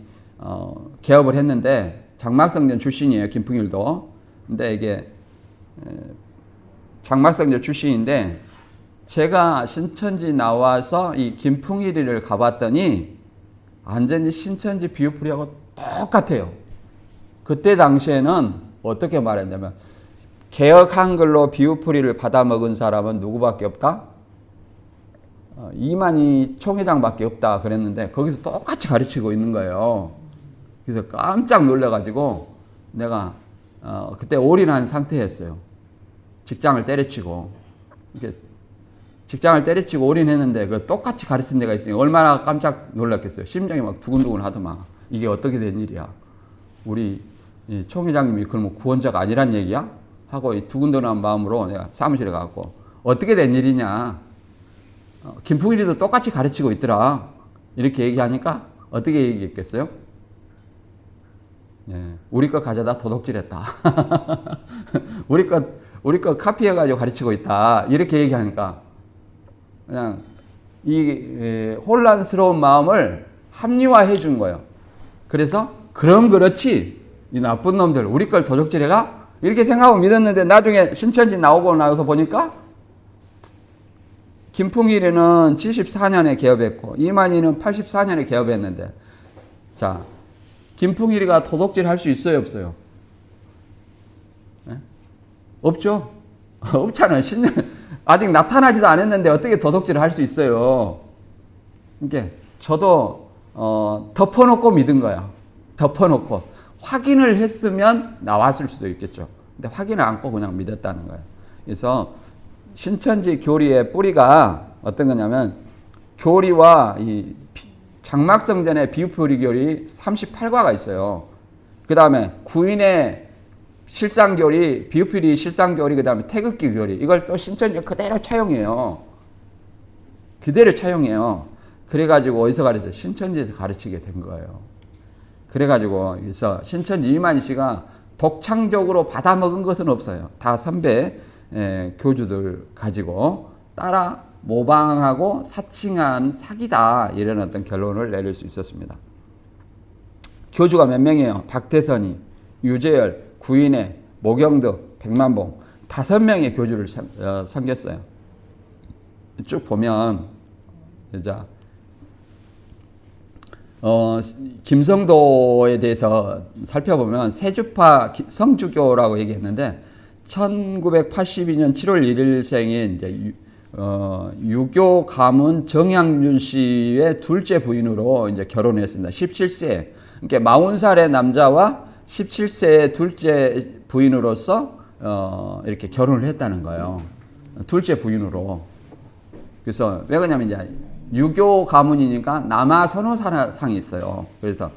개업을 했는데 장막성전 출신이에요. 김풍일도. 근데 이게 장막성전 출신인데 제가 신천지 나와서 이 김풍일이를 가봤더니 완전히 신천지 비유풀이하고 똑같아요. 그때 당시에는 어떻게 말했냐면 개혁 한글로 비유풀이를 받아먹은 사람은 누구밖에 없다? 이만희 총회장밖에 없다 그랬는데 거기서 똑같이 가르치고 있는 거예요. 그래서 깜짝 놀라가지고 내가 그때 올인한 상태였어요. 직장을 때려치고 올인했는데 그 똑같이 가르친 데가 있으니 얼마나 깜짝 놀랐겠어요. 심장이 막 두근두근 하더만. 이게 어떻게 된 일이야. 우리 이 총회장님이 그러면 구원자가 아니란 얘기야? 하고 이 두근두근한 마음으로 내가 사무실에 가고 어떻게 된 일이냐? 김풍일이도 똑같이 가르치고 있더라. 이렇게 얘기하니까 어떻게 얘기했겠어요? 네, 우리 거 가져다 도둑질했다. 우리 거 카피해가지고 가르치고 있다. 이렇게 얘기하니까 그냥 이 혼란스러운 마음을 합리화해 준 거예요. 그래서 그럼 그렇지 이 나쁜 놈들 우리 걸 도둑질해가? 이렇게 생각하고 믿었는데 나중에 신천지 나오고 나서 보니까 김풍일이는 74년에 개업했고 이만희는 84년에 개업했는데 자 김풍일이가 도둑질 할 수 있어요 없어요? 네? 없죠? 없잖아요. 아직 나타나지도 않았는데 어떻게 도둑질을 할 수 있어요? 이게 저도 덮어놓고 믿은 거야. 덮어놓고 확인을 했으면 나왔을 수도 있겠죠. 근데 확인을 않고 그냥 믿었다는 거예요. 그래서 신천지 교리의 뿌리가 어떤 거냐면 교리와 이 장막성전의 비유풀이 교리 38과가 있어요. 그 다음에 구인의 실상교리, 비유풀이 실상교리, 그 다음에 태극기 교리 이걸 또 신천지 그대로 차용해요. 그대로 차용해요. 그래가지고 어디서 가르쳐요? 신천지에서 가르치게 된 거예요. 그래가지고 그래서 신천지 이만희 씨가 독창적으로 받아먹은 것은 없어요. 다 선배 교주들 가지고 따라 모방하고 사칭한 사기다 이런 어떤 결론을 내릴 수 있었습니다. 교주가 몇 명이에요? 박태선이, 유재열, 구인회, 모경덕, 백만봉 5명의 교주를 섬겼어요. 쭉 보면 자 김성도에 대해서 살펴보면 세주파 성주교라고 얘기했는데 1982년 7월 1일생인 이제 유교 가문 정향준 씨의 둘째 부인으로 이제 결혼했습니다. 17세. 그러니까 40살의 남자와 17세의 둘째 부인으로서 이렇게 결혼을 했다는 거예요. 둘째 부인으로. 그래서 왜 그러냐면 이제 유교 가문이니까 남아 선호상이 있어요. 그래서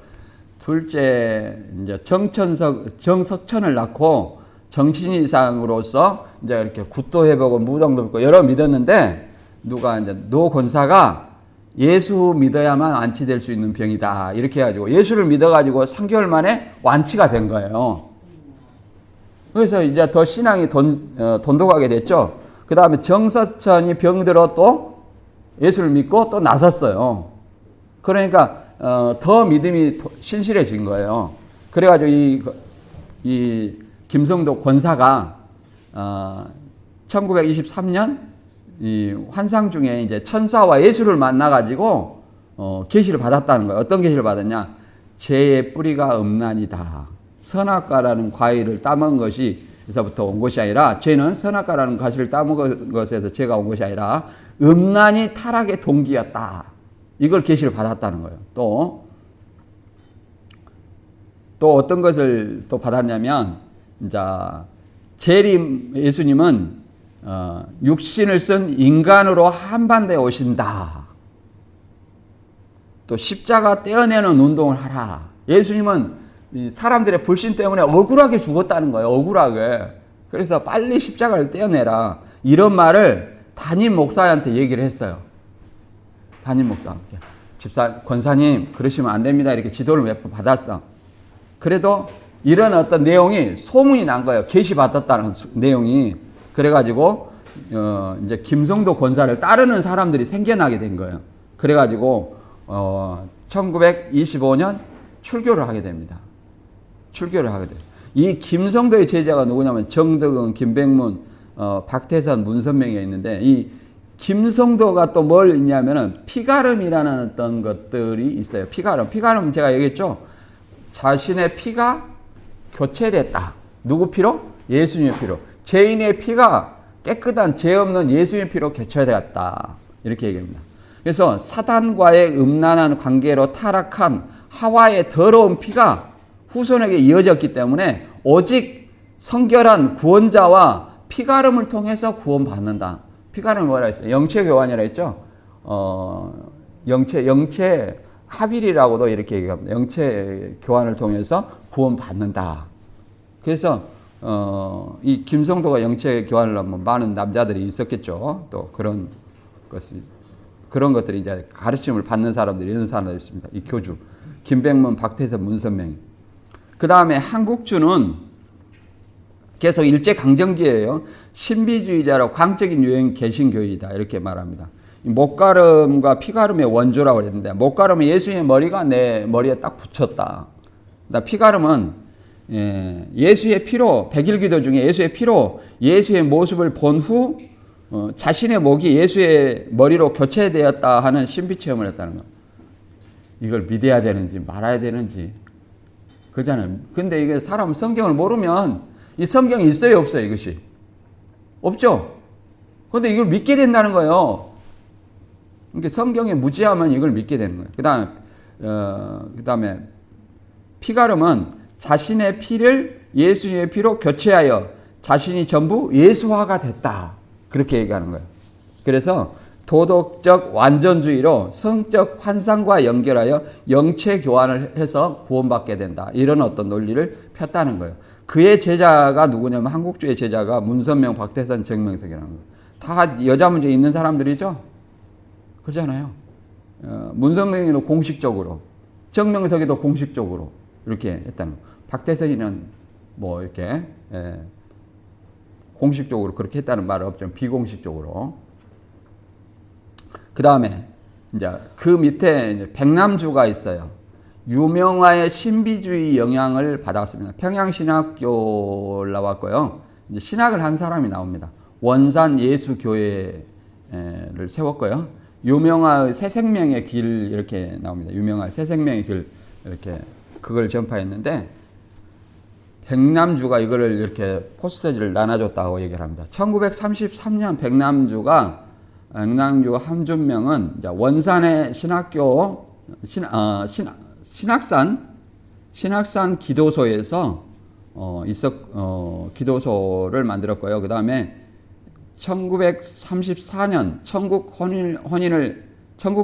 둘째 이제 정석천을 낳고 정신이상으로서 이제 이렇게 굿도 해보고 무당도 믿고 여러 믿었는데 누가 이제 노 권사가 예수 믿어야만 완치될 수 있는 병이다 이렇게 해가지고 예수를 믿어가지고 3개월 만에 완치가 된 거예요. 그래서 이제 더 신앙이 돈독하게 됐죠. 그 다음에 정서천이 병들어 또 예수를 믿고 또 나섰어요. 그러니까 더 믿음이 신실해진 거예요. 그래가지고 이 김성도 권사가 1923년 이 환상 중에 이제 천사와 예수를 만나가지고 계시를 받았다는 거예요. 어떤 계시를 받았냐? 죄의 뿌리가 음란이다. 선악과라는 과일을 따먹은 것이 에서부터 온 것이 아니라 죄는 선악과라는 과실을 따먹은 것에서 죄가 온 것이 아니라 음란이 타락의 동기였다. 이걸 계시를 받았다는 거예요. 또 어떤 것을 또 받았냐면 재림 예수님은 육신을 쓴 인간으로 한반대에 오신다. 또 십자가 떼어내는 운동을 하라. 예수님은 사람들의 불신 때문에 억울하게 죽었다는 거예요. 억울하게. 그래서 빨리 십자가를 떼어내라. 이런 말을 담임 목사한테 얘기를 했어요. 담임 목사한테. 권사님 그러시면 안 됩니다. 이렇게 지도를 몇 번 받았어. 그래도 이런 어떤 내용이 소문이 난 거예요. 계시 받았다는 내용이. 그래가지고 이제 김성도 권사를 따르는 사람들이 생겨나게 된 거예요. 그래가지고 1925년 출교를 하게 됩니다. 출교를 하게 돼요. 이 김성도의 제자가 누구냐면 정덕은, 김백문, 박태선, 문선명이 있는데 이 김성도가 또 뭘 있냐면은 피가름이라는 어떤 것들이 있어요. 피가름 제가 얘기했죠. 자신의 피가 교체됐다. 누구 피로? 예수님의 피로. 죄인의 피가 깨끗한 죄 없는 예수님의 피로 교체되었다. 이렇게 얘기합니다. 그래서 사단과의 음란한 관계로 타락한 하와의 더러운 피가 후손에게 이어졌기 때문에 오직 성결한 구원자와 피가름을 통해서 구원받는다. 피가름은 뭐라 했어요? 영체 교환이라 했죠? 영체 합일이라고도 이렇게 얘기합니다. 영체 교환을 통해서 구원받는다. 그래서 이 김성도가 영체 교환을 하면 많은 남자들이 있었겠죠. 또 그런 것들이 이제 가르침을 받는 사람들이 이런 사람들이 있습니다. 이 교주 김백문, 박태선, 문선명. 그 다음에 한국주는 계속 일제 강점기예요. 신비주의자로 광적인 유행 개신교이다 이렇게 말합니다. 목가름과 피가름의 원조라고 그랬는데, 목가름은 예수의 머리가 내 머리에 딱 붙였다. 피가름은 예수의 피로, 백일기도 중에 예수의 피로 예수의 모습을 본 후 자신의 목이 예수의 머리로 교체되었다 하는 신비체험을 했다는 거. 이걸 믿어야 되는지 말아야 되는지 그잖아요. 근데 이게 사람 성경을 모르면 이 성경이 있어요 없어요? 이것이 없죠. 근데 이걸 믿게 된다는 거예요. 그러니까 성경에 무지하면 이걸 믿게 되는 거예요. 그 다음에 피가름은 자신의 피를 예수의 피로 교체하여 자신이 전부 예수화가 됐다. 그렇게 얘기하는 거예요. 그래서 도덕적 완전주의로 성적 환상과 연결하여 영체 교환을 해서 구원받게 된다. 이런 어떤 논리를 폈다는 거예요. 그의 제자가 누구냐면 한국주의 제자가 문선명, 박태선, 정명석이라는 거예요. 다 여자 문제 있는 사람들이죠. 그렇잖아요. 문선명이도 공식적으로, 정명석이도 공식적으로 이렇게 했다는 거예요. 박태선이는 뭐 이렇게 공식적으로 그렇게 했다는 말은 없지만 비공식적으로. 그 다음에 이제 그 밑에 이제 백남주가 있어요. 유명화의 신비주의 영향을 받았습니다. 평양신학교를 나왔고요. 이제 신학을 한 사람이 나옵니다. 원산 예수교회를 세웠고요. 유명화의 새 생명의 길 이렇게 나옵니다. 유명화의 새 생명의 길 이렇게 그걸 전파했는데 백남주가 이거를 이렇게 포스터지를 나눠줬다고 얘기를 합니다. 1933년 백남주 함준명은 원산의 신학교 신학산 기도소에서 기도소를 만들었고요. 그 다음에 1934년 천국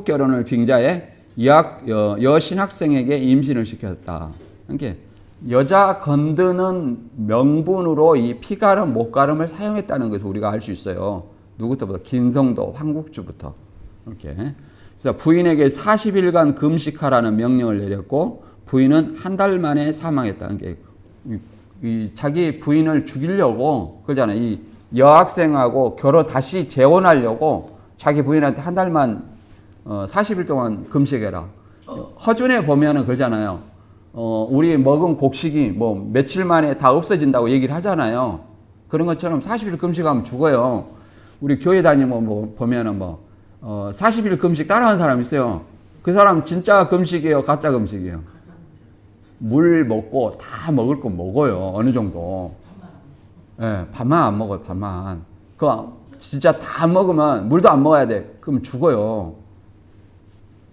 결혼을 빙자해 여신학생에게 임신을 시켰다. 그러니까 여자 건드는 명분으로 이 피가름, 목가름을 사용했다는 것을 우리가 알 수 있어요. 누구부터? 김성도, 황국주부터. 이렇게. 그래서 부인에게 40일간 금식하라는 명령을 내렸고 부인은 한 달 만에 사망했다. 그러니까 자기 부인을 죽이려고 그러잖아요. 이 여학생하고 다시 재혼하려고 자기 부인한테 한 달만 40일 동안 금식해라. 허준에 보면은 그러잖아요. 우리 먹은 곡식이 뭐 며칠 만에 다 없어진다고 얘기를 하잖아요. 그런 것처럼 40일 금식하면 죽어요. 우리 교회 다니면 뭐 보면은 40일 금식 따라하는 사람 있어요. 그 사람 진짜 금식이에요? 가짜 금식이에요? 물 먹고 다 먹을 거 먹어요. 어느 정도. 예, 밥만 안 먹어요. 밥만. 진짜 다 먹으면 물도 안 먹어야 돼. 그럼 죽어요.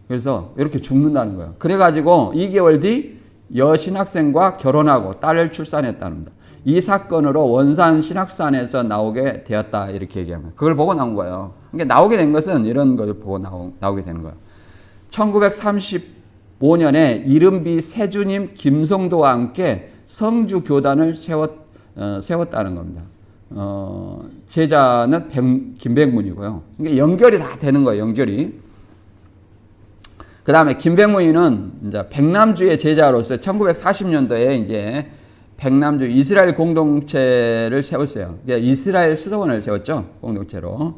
그래서 이렇게 죽는다는 거예요. 그래가지고 2개월 뒤 여신학생과 결혼하고 딸을 출산했답니다. 이 사건으로 원산 신학산에서 나오게 되었다. 이렇게 얘기하면. 그걸 보고 나온 거예요. 그러니까 나오게 된 것은 이런 걸 보고 나오게 되는 거예요. 1935년에 이른비 세주님 김성도와 함께 성주교단을 세웠다는 겁니다. 제자는 김백문이고요. 그러니까 연결이 다 되는 거예요. 연결이. 그 다음에 김백문이는 이제 백남주의 제자로서 1940년도에 이제 백남주 이스라엘 공동체를 세웠어요. 그러니까 이스라엘 수도원을 세웠죠. 공동체로.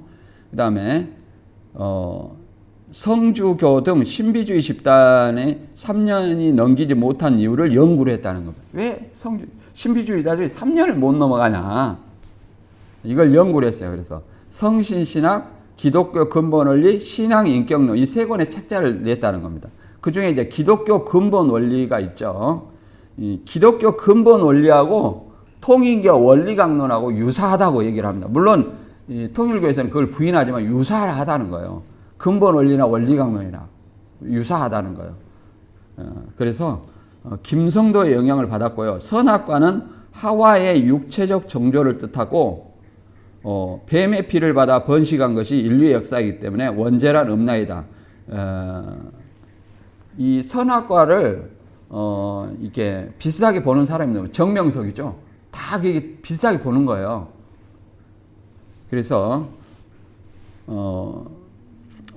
그 다음에 성주교 등 신비주의 집단에 3년이 넘기지 못한 이유를 연구를 했다는 겁니다. 왜 신비주의자들이 3년을 못 넘어가냐. 이걸 연구를 했어요. 그래서 성신신학, 기독교 근본 원리, 신앙 인격론 이 세 권의 책자를 냈다는 겁니다. 그 중에 이제 기독교 근본 원리가 있죠. 이 기독교 근본 원리하고 통일교 원리강론하고 유사하다고 얘기를 합니다. 물론 이 통일교에서는 그걸 부인하지만 유사하다는 거예요. 근본 원리나 원리강론이나 유사하다는 거예요. 그래서 김성도의 영향을 받았고요. 선악과는 하와의 육체적 정조를 뜻하고 뱀의 피를 받아 번식한 것이 인류의 역사이기 때문에 원죄란 없나이다. 이 선악과를 이렇게 비슷하게 보는 사람이 정명석이죠. 다 그게 비슷하게 보는 거예요. 그래서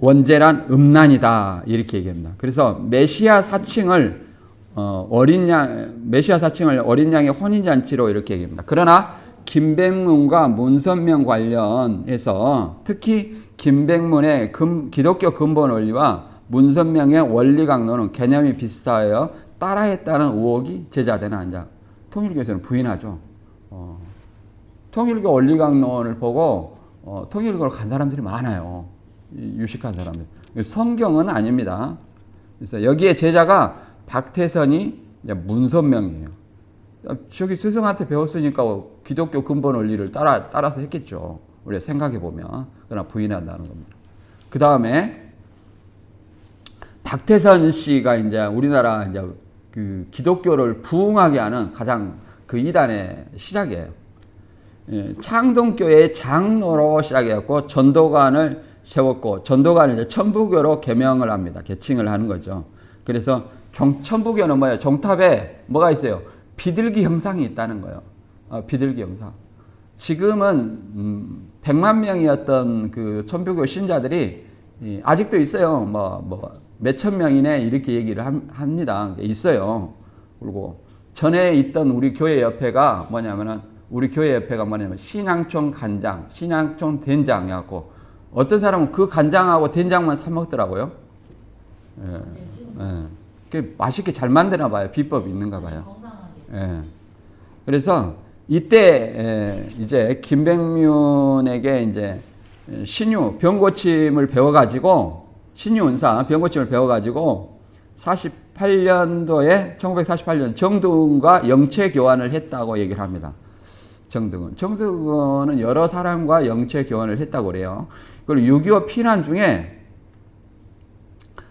원죄란 음란이다 이렇게 얘기합니다. 그래서 메시아 사칭을 어린 양의 혼인 잔치로 이렇게 얘기합니다. 그러나 김백문과 문선명 관련해서 특히 김백문의 기독교 근본 원리와 문선명의 원리 강론은 개념이 비슷하여 따라했다는 의혹이 제기되나 이제 통일교에서는 부인하죠. 통일교 원리 강론을 보고 통일교로 간 사람들이 많아요. 유식한 사람들. 성경은 아닙니다. 그래서 여기에 제자가 박태선이 문선명이에요. 저기 스승한테 배웠으니까 기독교 근본 원리를 따라서 했겠죠. 우리가 생각해 보면. 그러나 부인한다는 겁니다. 그 다음에 박태선 씨가 이제 우리나라 이제 그 기독교를 부흥하게 하는 가장 그 이단의 시작이에요. 창동교회의 장로로 시작해갖고 전도관을 세웠고 전도관을 이제 천부교로 개명을 합니다. 개칭을 하는 거죠. 그래서 천부교는 뭐예요? 종탑에 뭐가 있어요? 비둘기 형상이 있다는 거예요. 비둘기 형상. 지금은 100만 명이었던 그 천부교 신자들이 아직도 있어요. 몇천 명이네 이렇게 얘기를 합니다. 있어요. 그리고 전에 있던 우리 교회 옆에가 뭐냐면 신앙촌 간장, 신앙촌 된장이었고 어떤 사람은 그 간장하고 된장만 사 먹더라고요. 그 맛있게 잘 만드나 봐요. 비법이 있는가 봐요. 그래서 이때 이제 김백문에게 이제 병고침을 배워가지고 병고침을 배워가지고 1948년 정두은과 영체 교환을 했다고 얘기를 합니다. 정두은은 여러 사람과 영체 교환을 했다고 그래요. 그리고 6.25 피난 중에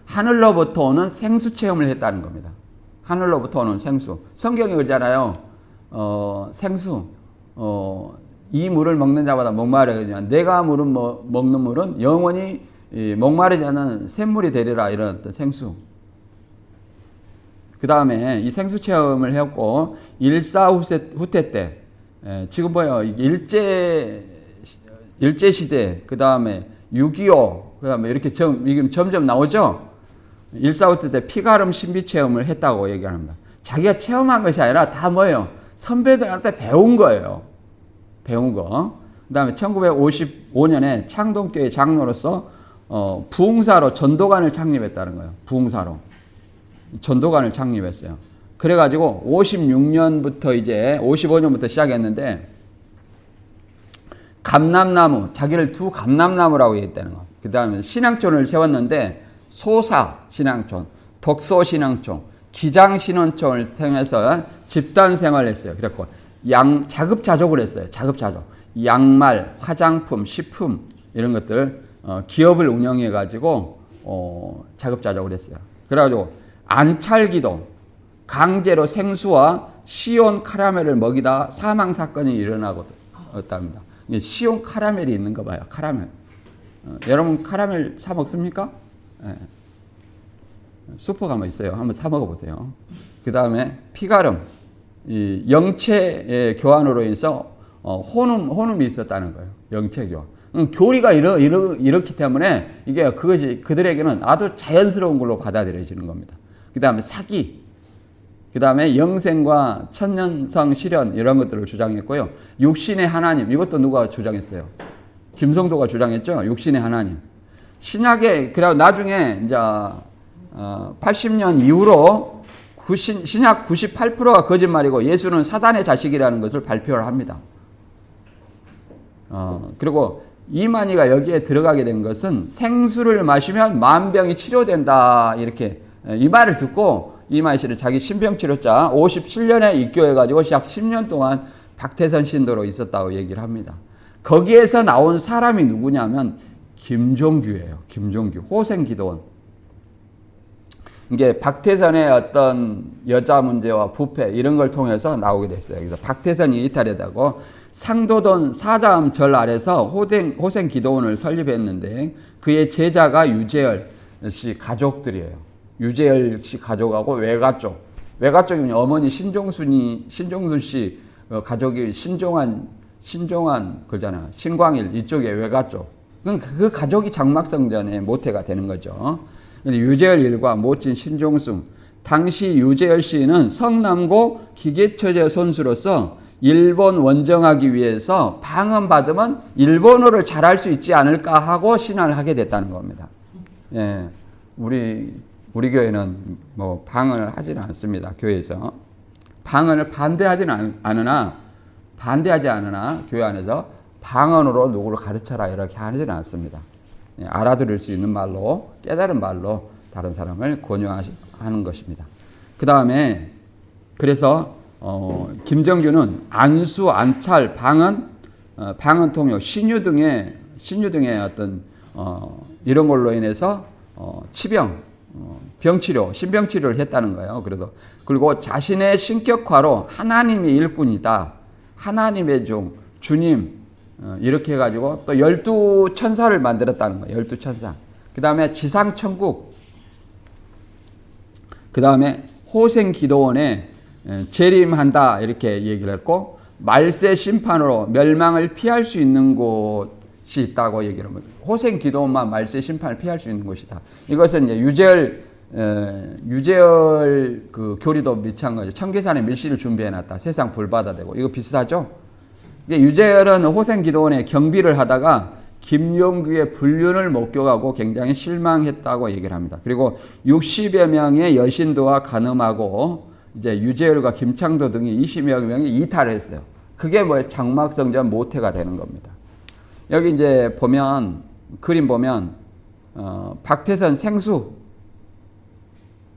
하늘로부터 오는 생수 체험을 했다는 겁니다. 하늘로부터 오는 생수. 성경에 그러잖아요. 생수. 이 물을 먹는 자마다 목마르거니와 내가 먹는 물은 영원히 목마르지 않은 샘물이 되리라 이런 어떤 생수. 그 다음에 이 생수 체험을 했고 1.4 후퇴 때 지금 뭐예요? 일제시대, 그 다음에 6.25, 그 다음에 이렇게 점점 나오죠? 1.4 후퇴 때 피가름 신비 체험을 했다고 얘기합니다. 자기가 체험한 것이 아니라 다 뭐예요? 선배들한테 배운 거예요. 배운 거. 그 다음에 1955년에 창동교회 장로로서 부흥사로 전도관을 창립했다는 거예요. 부흥사로. 전도관을 창립했어요. 그래가지고 56년부터 이제 55년부터 시작했는데 감람나무, 자기를 두 감람나무라고 얘기했다는 거. 그 다음에 신앙촌을 세웠는데 소사 신앙촌, 덕소 신앙촌, 기장 신앙촌을 통해서 집단 생활을 했어요. 그래갖고 자급자족을 했어요. 자급자족. 양말, 화장품, 식품 이런 것들 기업을 운영해가지고 자급자족을 했어요. 그래가지고 안찰기도 강제로 생수와 시온 카라멜을 먹이다 사망 사건이 일어나고었답니다. 시온 카라멜이 있는가 봐요. 카라멜. 여러분 카라멜 사 먹습니까? 네. 슈퍼 가면 있어요. 한번 사 먹어보세요. 그 다음에 피가름, 이 영체 교환으로 인해서 혼음이 있었다는 거예요. 영체 교환. 교리가 이렇기 때문에 이게 그것이 그들에게는 아주 자연스러운 걸로 받아들여지는 겁니다. 그 다음에 사기, 그 다음에 영생과 천년성 실현 이런 것들을 주장했고요. 육신의 하나님, 이것도 누가 주장했어요? 김성도가 주장했죠. 육신의 하나님. 신약에 그리고 나중에 이제 80년 이후로 신약 98%가 거짓말이고 예수는 사단의 자식이라는 것을 발표를 합니다. 그리고 이만희가 여기에 들어가게 된 것은 생수를 마시면 만병이 치료된다 이렇게 이 말을 듣고 이만희 씨를 자기 신병치료자 57년에 입교해가지고 약 10년 동안 박태선 신도로 있었다고 얘기를 합니다. 거기에서 나온 사람이 누구냐면 김종규예요. 김종규, 호생기도원. 이게 박태선의 어떤 여자 문제와 부패 이런 걸 통해서 나오게 됐어요. 그래서 박태선이 이탈했다고 상도동 사자암 절 아래서 호생기도원을 설립했는데 그의 제자가 유재열 씨 가족들이에요. 유재열 씨 가족하고 외가 쪽이면 어머니 신종순 씨 가족이 신종환 그러잖아요. 신광일 이쪽에 외가 쪽. 그 가족이 장막성전의 모태가 되는 거죠. 유재열 일과 모친 신종승. 당시 유재열 씨는 성남고 기계처제 선수로서 일본 원정하기 위해서 방언받으면 일본어를 잘할 수 있지 않을까 하고 신앙을 하게 됐다는 겁니다. 예, 우리 교회는 뭐 방언을 하지는 않습니다. 교회에서 방언을 반대하지 않으나 교회 안에서 방언으로 누구를 가르쳐라 이렇게 하지는 않습니다. 예, 알아들을 수 있는 말로 깨달은 말로 다른 사람을 권유하는 것입니다. 그 다음에 그래서 김정규는 안수, 안찰, 방언, 통역, 신유 등의 어떤 이런 걸로 인해서 치병, 병치료, 신병치료를 했다는 거예요. 그리고 자신의 신격화로 하나님의 일꾼이다, 하나님의 종, 주님 이렇게 해가지고 또 12천사를 만들었다는 거예요. 12천사. 그 다음에 지상천국, 그 다음에 호생기도원에 재림한다 이렇게 얘기를 했고, 말세 심판으로 멸망을 피할 수 있는 곳이 있다고 얘기를 합니다. 호생기도원만 말세 심판을 피할 수 있는 곳이다. 이것은 이제 유재열 그 교리도 미치한 거죠. 청계산에 밀실을 준비해놨다. 세상 불바다되고 이거 비슷하죠. 유재열은 호생기도원에 경비를 하다가 김용규의 불륜을 목격하고 굉장히 실망했다고 얘기를 합니다. 그리고 60여 명의 여신도와 간음하고 이제 유재열과 김창도 등이 20여 명이 이탈을 했어요. 그게 장막성전 모태가 되는 겁니다. 여기 이제 보면 그림 보면 박태선 생수,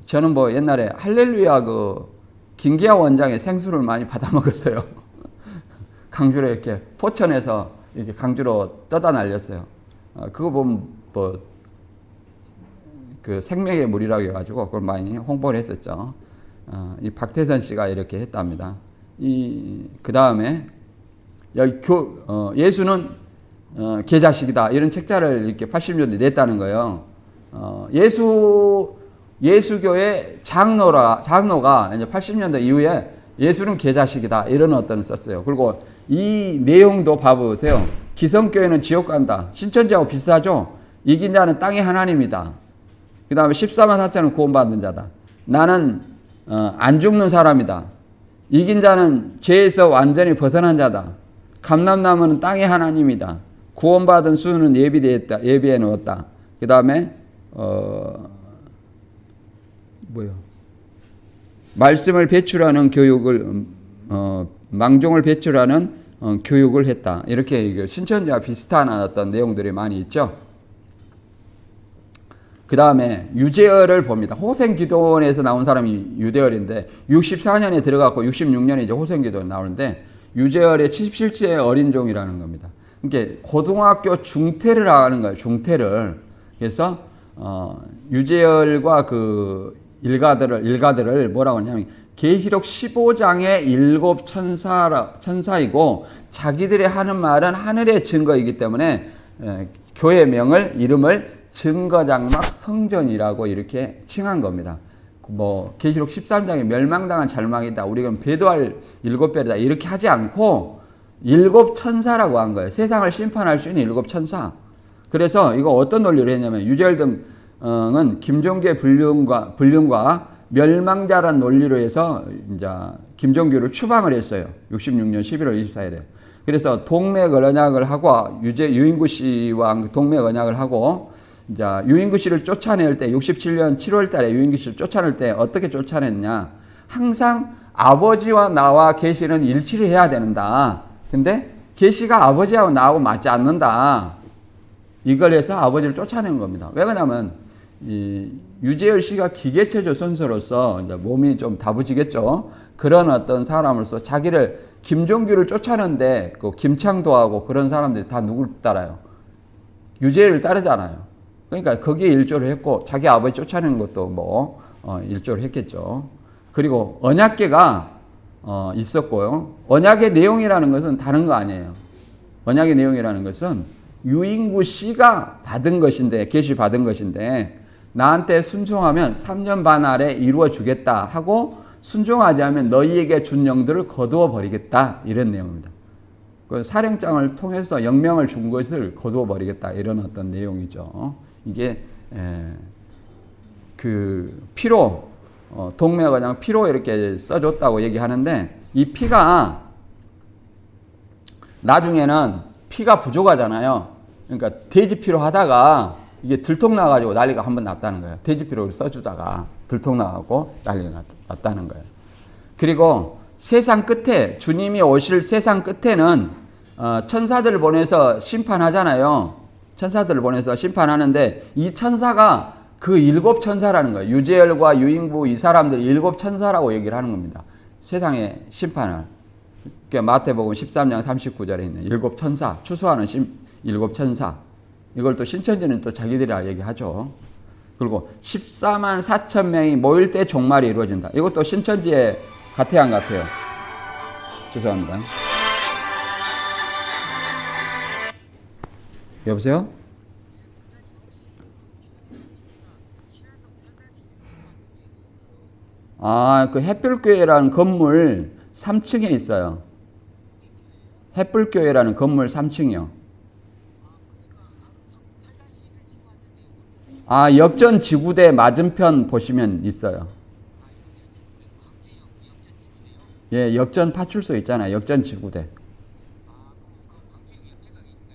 저는 옛날에 할렐루야 김기아 원장의 생수를 많이 받아 먹었어요. 강주로 이렇게 포천에서 이렇게 강주로 떠다 날렸어요. 그거 보면 그 생명의 물이라고 해가지고 그걸 많이 홍보를 했었죠. 이 박태선 씨가 이렇게 했답니다. 그 다음에 여기 예수는 개자식이다 이런 책자를 이렇게 80년대 냈다는 거예요. 예수교회 장로가 이제 80년대 이후에 예수는 개자식이다 이런 어떤 썼어요. 그리고 이 내용도 봐보세요. 기성교회는 지옥 간다. 신천지하고 비슷하죠. 이긴 자는 땅의 하나님이다. 그 다음에 14만 4천은 구원받는 자다. 나는 안 죽는 사람이다. 이긴 자는 죄에서 완전히 벗어난 자다. 감람나무는 땅의 하나님이다. 구원받은 수는 예비해 놓았다. 그 다음에 말씀을 배출하는 교육을 망종을 배출하는 교육을 했다. 이렇게 신천지와 비슷한 어떤 내용들이 많이 있죠. 그 다음에 유재열을 봅니다. 호생기도원에서 나온 사람이 유재열인데 64년에 들어갔고 66년에 이제 호생기도원 나오는데 유재열의 77세 어린종이라는 겁니다. 그러니까 고등학교 중퇴를 하는 거예요. 중퇴를. 그래서 유재열과 그 일가들을 뭐라고 하냐면 계시록 15장의 7 천사이고 자기들이 하는 말은 하늘의 증거이기 때문에 교회명을 이름을 증거장막 성전이라고 이렇게 칭한 겁니다. 계시록 13장에 멸망당한 절망이다. 우리가 배도할 7별이다. 이렇게 하지 않고 7 천사라고 한 거예요. 세상을 심판할 수 있는 7 천사. 그래서 이거 어떤 논리를 했냐면 유재열 등은 김종규의 불륜과 멸망자란 논리로 해서 이제 김종규를 추방을 했어요. 66년 11월 24일에. 그래서 동맥 언약을 하고 유인구 씨와 동맥 언약을 하고 이제 유인구 씨를 쫓아낼 때 67년 7월 달에 유인구 씨를 쫓아낼 때 어떻게 쫓아냈냐? 항상 아버지와 나와 계시는 일치를 해야 된다. 근데 계시가 아버지하고 나하고 맞지 않는다. 이걸 해서 아버지를 쫓아낸 겁니다. 왜 그러냐면 유재열 씨가 기계체조 선수로서 이제 몸이 좀 다부지겠죠. 그런 어떤 사람으로서 자기를 김종규를 쫓아내는데 그 김창도하고 그런 사람들이 다 누굴 따라요? 유재열을 따르잖아요. 그러니까 거기에 일조를 했고 자기 아버지 쫓아내는 것도 일조를 했겠죠. 그리고 언약궤가 있었고요. 언약의 내용이라는 것은 다른 거 아니에요. 언약의 내용이라는 것은 유인구 씨가 받은 것인데 계시 받은 것인데 나한테 순종하면 3년 반 아래 이루어 주겠다 하고 순종하지 않으면 너희에게 준 영들을 거두어 버리겠다. 이런 내용입니다. 그 사령장을 통해서 영명을 준 것을 거두어 버리겠다. 이런 어떤 내용이죠. 이게 그 피로 동매가 그냥 피로 이렇게 써줬다고 얘기하는데 이 피가 나중에는 피가 부족하잖아요. 그러니까 돼지피로 하다가 이게 들통나가지고 난리가 한번 났다는 거예요. 돼지피로를 써주다가 들통나가고 난리가 났다는 거예요. 그리고 세상 끝에 주님이 오실 세상 끝에는 천사들을 보내서 심판하잖아요. 천사들을 보내서 심판하는데 이 천사가 그 7천사라는 거예요. 유재열과 유인부 이 사람들 7천사라고 얘기를 하는 겁니다. 세상의 심판을. 그러니까 마태복음 13장 39절에 있는 7천사, 추수하는 7천사. 이걸 또 신천지는 또 자기들이 얘기하죠. 그리고 14만 4천 명이 모일 때 종말이 이루어진다. 이것도 신천지의 가태한 같아요. 죄송합니다. 여보세요? 그 햇불교회라는 건물 3층에 있어요. 햇불교회라는 건물 3층이요. 역전 지구대 맞은편 보시면 있어요. 예, 역전 파출소 있잖아요. 역전 지구대.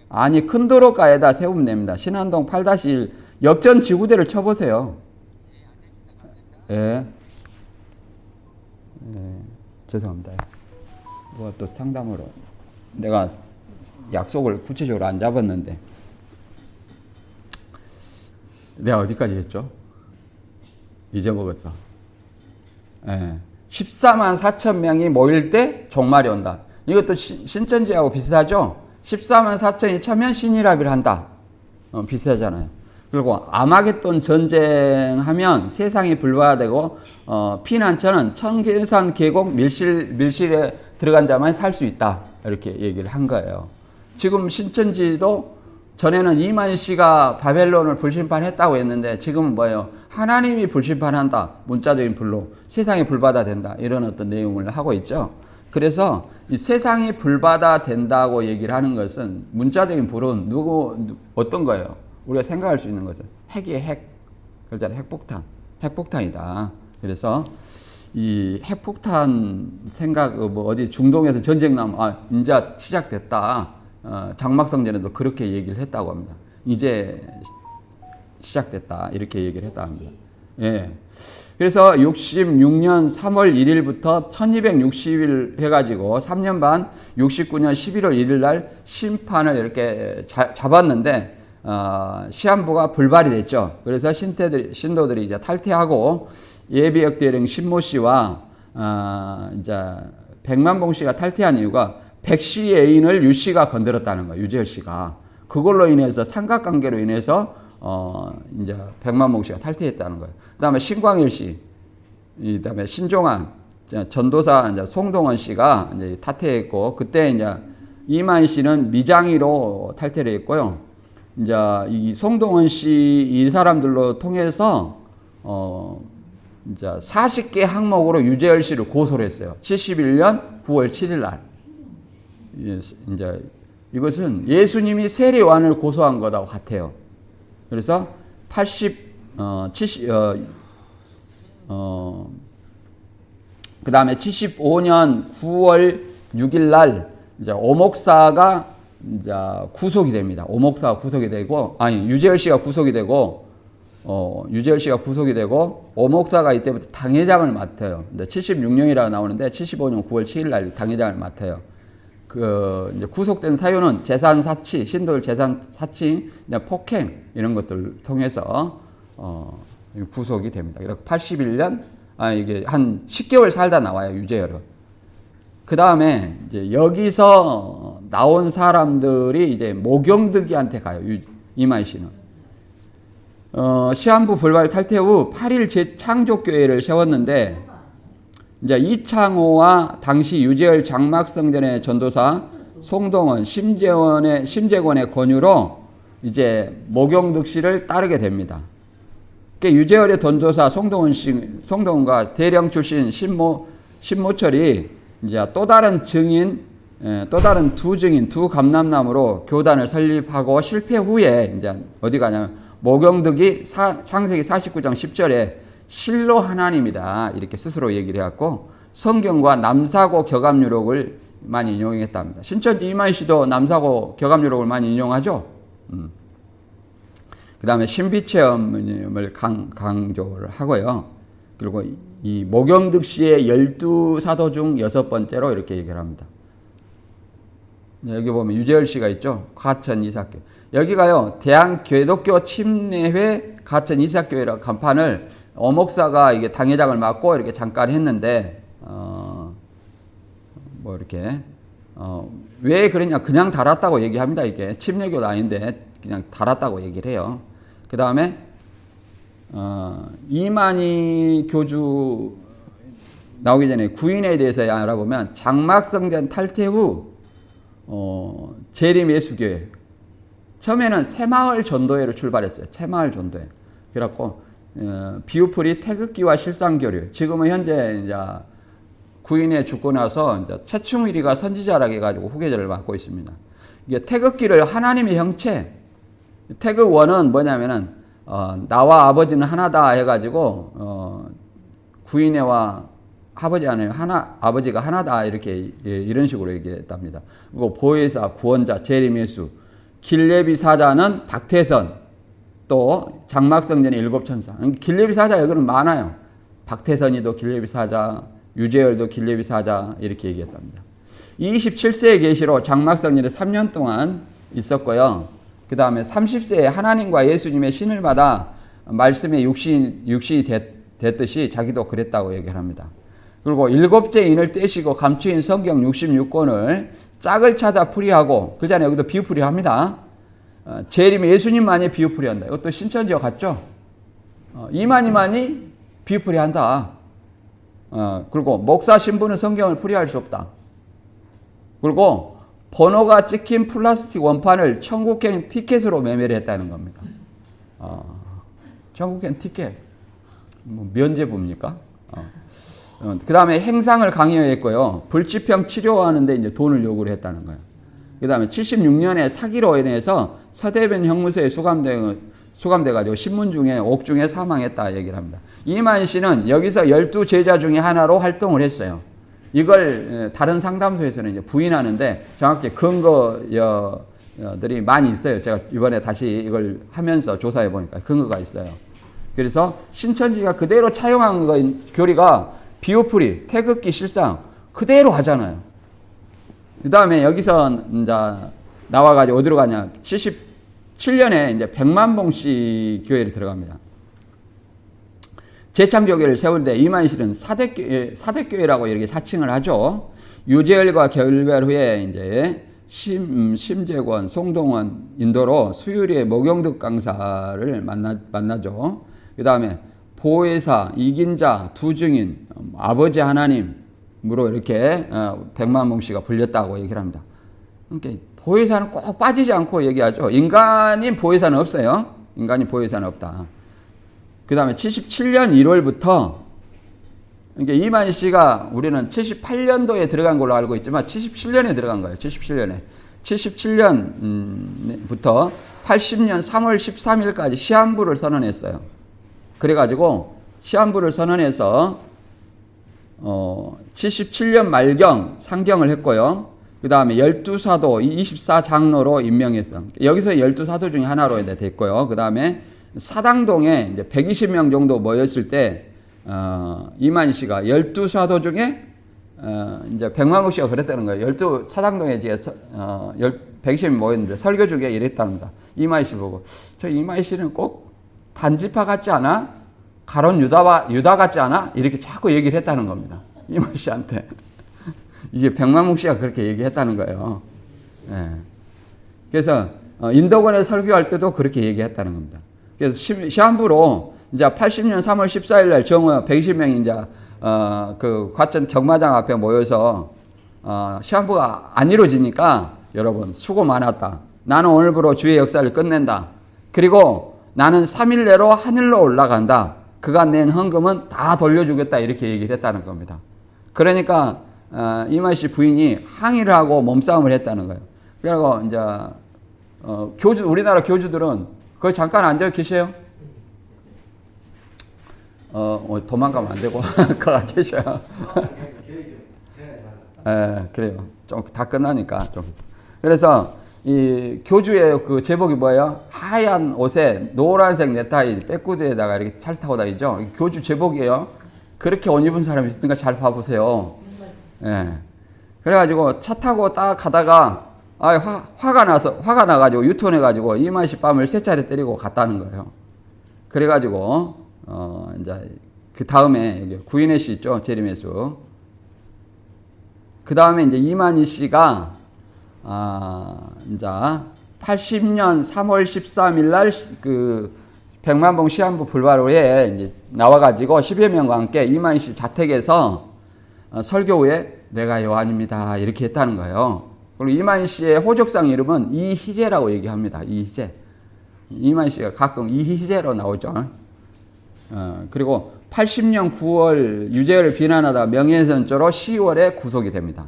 아니, 큰 도로가에다 세우면 됩니다. 신안동 8-1 역전 지구대를 쳐보세요. 예. 죄송합니다. 또 상담으로 내가 약속을 구체적으로 안 잡았는데 내가 어디까지 했죠? 잊어먹었어. 14만 4천 명이 모일 때 종말이 온다. 이것도 신천지하고 비슷하죠? 14만 4천이 차면 신일합의를 한다. 비슷하잖아요. 그리고 아마겟돈 전쟁하면 세상이 불바다되고 피난처는 청계산 계곡 밀실에 들어간 자만 살 수 있다. 이렇게 얘기를 한 거예요. 지금 신천지도 전에는 이만희 씨가 바벨론을 불심판했다고 했는데 지금은 뭐예요? 하나님이 불심판한다. 문자적인 불로 세상이 불바다 된다. 이런 어떤 내용을 하고 있죠. 그래서 이 세상이 불바다 된다고 얘기를 하는 것은 문자적인 불은 어떤 거예요? 우리가 생각할 수 있는 거죠. 핵이에요, 핵. 그렇잖아요. 핵폭탄. 핵폭탄이다. 그래서 이 핵폭탄 생각, 어디 중동에서 전쟁 나면, 이제 시작됐다. 장막성전에도 그렇게 얘기를 했다고 합니다. 이제 시작됐다. 이렇게 얘기를 했다고 합니다. 예. 그래서 66년 3월 1일부터 1260일 해가지고 3년 반 69년 11월 1일 날 심판을 이렇게 잡았는데, 시한부가 불발이 됐죠. 그래서 신도들이 이제 탈퇴하고 예비역 대령 신모 씨와 이제 백만봉 씨가 탈퇴한 이유가 백 씨의 애인을 유 씨가 건드렸다는 거예요. 유재열 씨가. 그걸로 인해서 삼각관계로 인해서 이제 백만봉 씨가 탈퇴했다는 거예요. 그다음에 신광일 씨, 그다음에 신종환, 전도사 이제 송동원 씨가 이제 탈퇴했고 그때 이제 이만희 씨는 미장이로 탈퇴를 했고요. 이제 이 송동원 씨 이 사람들로 통해서 이제 40개 항목으로 유재열 씨를 고소를 했어요. 71년 9월 7일 날. 이제 이것은 예수님이 세례요한을 고소한 거라고 같아요. 그래서 그다음에 75년 9월 6일 날 이제 오목사가 이제 구속이 됩니다. 오목사가 구속이 되고, 유재열 씨가 구속이 되고, 오목사가 이때부터 당회장을 맡아요. 76년이라고 나오는데 75년 9월 7일 날 당회장을 맡아요. 이제 구속된 사유는 재산 사치, 신도들 재산 사치, 폭행 이런 것들을 통해서 구속이 됩니다. 그래서 81년 이게 한 10개월 살다 나와요, 유재열은. 그 다음에 이제 여기서 나온 사람들이 이제 모경득이한테 가요, 이만희 씨는. 시한부 불발 탈퇴 후 8일 재창조교회를 세웠는데, 이제 이창호와 당시 유재열 장막성전의 전도사 송동원, 심재권의 권유로 이제 모경득 씨를 따르게 됩니다. 유재열의 전도사 송동원과 대령 출신 신모철이 이제 또 다른 두 증인, 두 감람남으로 교단을 설립하고 실패 후에 이제 어디 가냐면 모경덕이 창세기 49장 10절에 실로 하나님이다 이렇게 스스로 얘기를 해갖고 성경과 남사고 격암유록을 많이 인용했답니다. 신천지 이만희 씨도 남사고 격암유록을 많이 인용하죠. 그 다음에 신비체험을 강조를 하고요. 그리고 이 모경득 씨의 12사도 중 6번째로 이렇게 얘기를 합니다. 여기 보면 유재열 씨가 있죠. 가천 이삭교. 여기가요. 대한궤독교 침례회 가천 이삭교회라고 간판을 어목사가 이게 당회장을 맡고 이렇게 잠깐 했는데 왜 그러냐 그냥 달았다고 얘기합니다. 이게 침례교도 아닌데 그냥 달았다고 얘기를 해요. 그 다음에 이만희 교주 나오기 전에 구인에 대해서 알아보면 장막성전 탈퇴 후 재림예수교회 처음에는 새마을 전도회로 출발했어요. 새마을 전도회. 그래갖고 비우풀이 태극기와 실상교류. 지금은 현재 이제 구인에 죽고 나서 이제 최충일이가 선지자라고 해가지고 후계자를 맡고 있습니다. 이게 태극기를 하나님의 형체. 태극원은 뭐냐면은 나와 아버지는 하나다 해가지고 구인회와 아버지 안에 아버지가 하나다 이렇게 이런 식으로 얘기했답니다. 그리고 보혜사, 구원자, 재림예수, 길레비 사자는 박태선, 또 장막성전의 7천사. 길레비 사자 여기는 많아요. 박태선이도 길레비 사자, 유재열도 길레비 사자 이렇게 얘기했답니다. 27세의 계시로 장막성전에 3년 동안 있었고요. 그 다음에 30세에 하나님과 예수님의 신을 받아 말씀의 육신이 됐듯이 자기도 그랬다고 얘기를 합니다. 그리고 7째 인을 떼시고 감추인 성경 66권을 짝을 찾아 풀이하고 그 전에 여기도 비유풀이 합니다. 재림의 예수님만이 비유풀이 한다. 이것도 신천지와 같죠? 이만희만이 비유풀이 한다. 그리고 목사 신부는 성경을 풀이할 수 없다. 그리고 번호가 찍힌 플라스틱 원판을 천국행 티켓으로 매매를 했다는 겁니다. 천국행 티켓. 뭐 면제부입니까? 그 다음에 행상을 강요했고요. 불치병 치료하는데 이제 돈을 요구를 했다는 거예요. 그 다음에 76년에 사기로 인해서 서대변 형무소에 수감돼가지고 신문 중에 옥중에 사망했다 얘기를 합니다. 이만희 씨는 여기서 12제자 중에 하나로 활동을 했어요. 이걸 다른 상담소에서는 이제 부인하는데 정확히 근거들이 많이 있어요. 제가 이번에 다시 이걸 하면서 조사해 보니까 근거가 있어요. 그래서 신천지가 그대로 차용한 교리가 비오프리, 태극기, 실상 그대로 하잖아요. 그 다음에 여기서 이제 나와가지고 어디로 가냐? 77년에 이제 백만봉씨 교회를 들어갑니다. 재창조교회를 세울 때 이만희 씨는 사대교회라고 이렇게 사칭을 하죠. 유재열과 결별 후에 이제 심재권, 송동원 인도로 수유리의 모경득 강사를 만나죠. 그 다음에 보혜사, 이긴자, 두 증인, 아버지 하나님으로 이렇게 백만봉 씨가 불렸다고 얘기를 합니다. 그러니까 보혜사는 꼭 빠지지 않고 얘기하죠. 인간인 보혜사는 없어요. 인간인 보혜사는 없다. 그 다음에 77년 1월부터 그러니까 이만희 씨가 우리는 78년도에 들어간 걸로 알고 있지만 77년에 들어간 거예요. 77년에. 77년부터 80년 3월 13일까지 시한부를 선언했어요. 그래가지고 시한부를 선언해서 77년 말경 상경을 했고요. 그 다음에 12사도 24장로로 임명했어. 여기서 12사도 중에 하나로 됐고요. 그 다음에 사당동에 이제 120명 정도 모였을 때 이만희 씨가 12사도 중에 이제 백만봉 씨가 그랬다는 거예요. 12사당동에 이제 120명 모였는데 설교 중에 이랬답니다. 이만희 씨 보고 저 이만희 씨는 꼭 단지파 같지 않아? 가론 유다 같지 않아? 이렇게 자꾸 얘기를 했다는 겁니다. 이만희 씨한테. 이게 백만봉 씨가 그렇게 얘기했다는 거예요. 네. 그래서 인도권에 설교할 때도 그렇게 얘기했다는 겁니다. 그래서 시한부로 이제 80년 3월 14일 날 정오 120명이 이제 그 과천 경마장 앞에 모여서 시한부가 안 이루어지니까 여러분 수고 많았다. 나는 오늘부로 주의 역사를 끝낸다. 그리고 나는 3일 내로 하늘로 올라간다. 그가 낸 헌금은 다 돌려주겠다. 이렇게 얘기를 했다는 겁니다. 그러니까 이만 씨 부인이 항의를 하고 몸싸움을 했다는 거예요. 그리고 이제 우리나라 교주들은 거기 잠깐 앉아 계세요. 도망가면 안 되고 거기 계셔요. 그래요. 좀 다 끝나니까 좀. 그래서 이 교주의 그 제복이 뭐예요? 하얀 옷에 노란색 넥타이 백구두에다가 이렇게 잘 타고 다니죠. 교주 제복이에요. 그렇게 옷 입은 사람이 있으니까 잘 봐보세요. 그래가지고 차 타고 딱 가다가 화가 나가지고 유턴해가지고 이만 씨 뺨을 3차례 때리고 갔다는 거예요. 그래가지고 이제 그 다음에 여기 구인혜 씨 있죠, 재림예수. 그 다음에 이제 이만희 씨가 이제 80년 3월 13일 날 그 백만봉 시한부 불바로에 이제 나와가지고 10여 명과 함께 이만희 씨 자택에서 설교 후에 내가 요한입니다 이렇게 했다는 거예요. 그리고 이만희 씨의 호적상 이름은 이희재라고 얘기합니다. 이희재. 이만희 씨가 가끔 이희재로 나오죠. 그리고 80년 9월 유재열을 비난하다 명예훼손죄로 10월에 구속이 됩니다.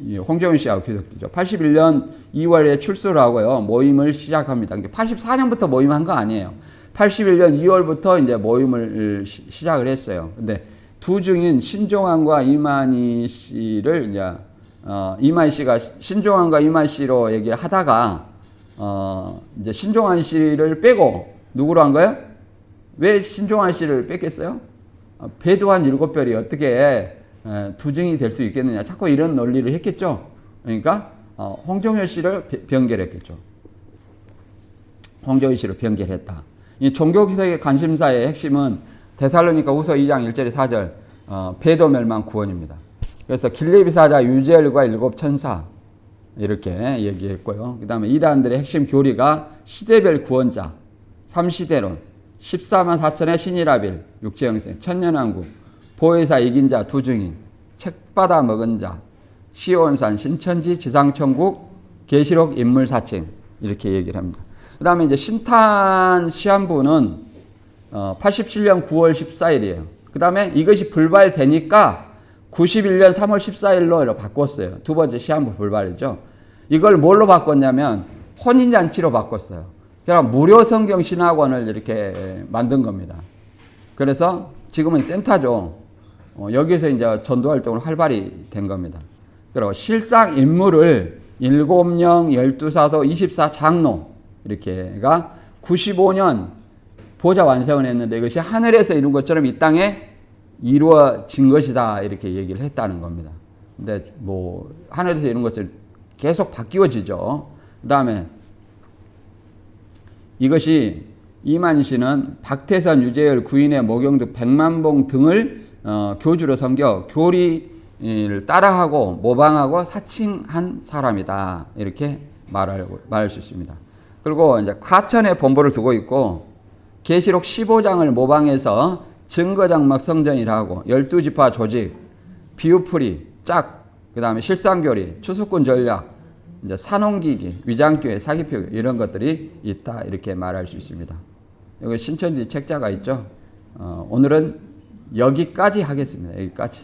홍정윤 씨하고 기록되죠. 81년 2월에 출소를 하고요. 모임을 시작합니다. 84년부터 모임한 거 아니에요. 81년 2월부터 이제 모임을 시작을 했어요. 근데 두 증인 신종환과 이만희 씨를 이제 이만희 씨가 신종환과 이만희 씨로 얘기를 하다가 이제 신종환 씨를 빼고 누구로 한 거예요? 왜 신종환 씨를 뺐겠어요? 배도한 7별이 어떻게 두 증이 될 수 있겠느냐. 자꾸 이런 논리를 했겠죠. 그러니까 홍정열 씨를 변결했겠죠. 홍정열 씨를 변결했다. 이 종교개혁의 관심사의 핵심은 데살로니가 후서 2장 1절에 4절 배도 멸망 구원입니다. 그래서 길리비 사자 유재열과 7 천사 이렇게 얘기했고요. 그 다음에 이단들의 핵심 교리가 시대별 구원자 3시대론 14만 4천의 신이라빌 육체영생 천년왕국 보혜사 이긴 자 두 증인 책받아 먹은 자 시온산 신천지 지상천국 계시록 인물사칭 이렇게 얘기를 합니다. 그 다음에 이제 신탄 시한부는 87년 9월 14일이에요. 그 다음에 이것이 불발되니까 91년 3월 14일로 바꿨어요. 두 번째 시한부 불발이죠. 이걸 뭘로 바꿨냐면 혼인잔치로 바꿨어요. 그러니까 무료 성경 신학원을 이렇게 만든 겁니다. 그래서 지금은 센터죠. 여기서 이제 전도 활동을 활발히 된 겁니다. 그리고 실상 인물을 7령 12사도 24장로 이렇게가 95년 보좌 완성을 했는데 이것이 하늘에서 이룬 것처럼 이 땅에 이루어진 것이다 이렇게 얘기를 했다는 겁니다. 근데 뭐 하늘에서 이룬 것처럼 계속 바뀌어지죠. 그 다음에 이것이 이만희 씨는 박태선, 유재열, 구인의 모경득, 백만봉 등을 교주로 섬겨 교리를 따라하고 모방하고 사칭한 사람이다 이렇게 말할 수 있습니다. 그리고 이제 과천에 본부를 두고 있고 계시록 15장을 모방해서 증거장막 성전이라고 12지파 조직, 비유풀이, 짝, 그 다음에 실상교리, 추수꾼 전략, 이제 산홍기기, 위장교회, 사기표 이런 것들이 있다 이렇게 말할 수 있습니다. 여기 신천지 책자가 있죠. 오늘은 여기까지 하겠습니다. 여기까지.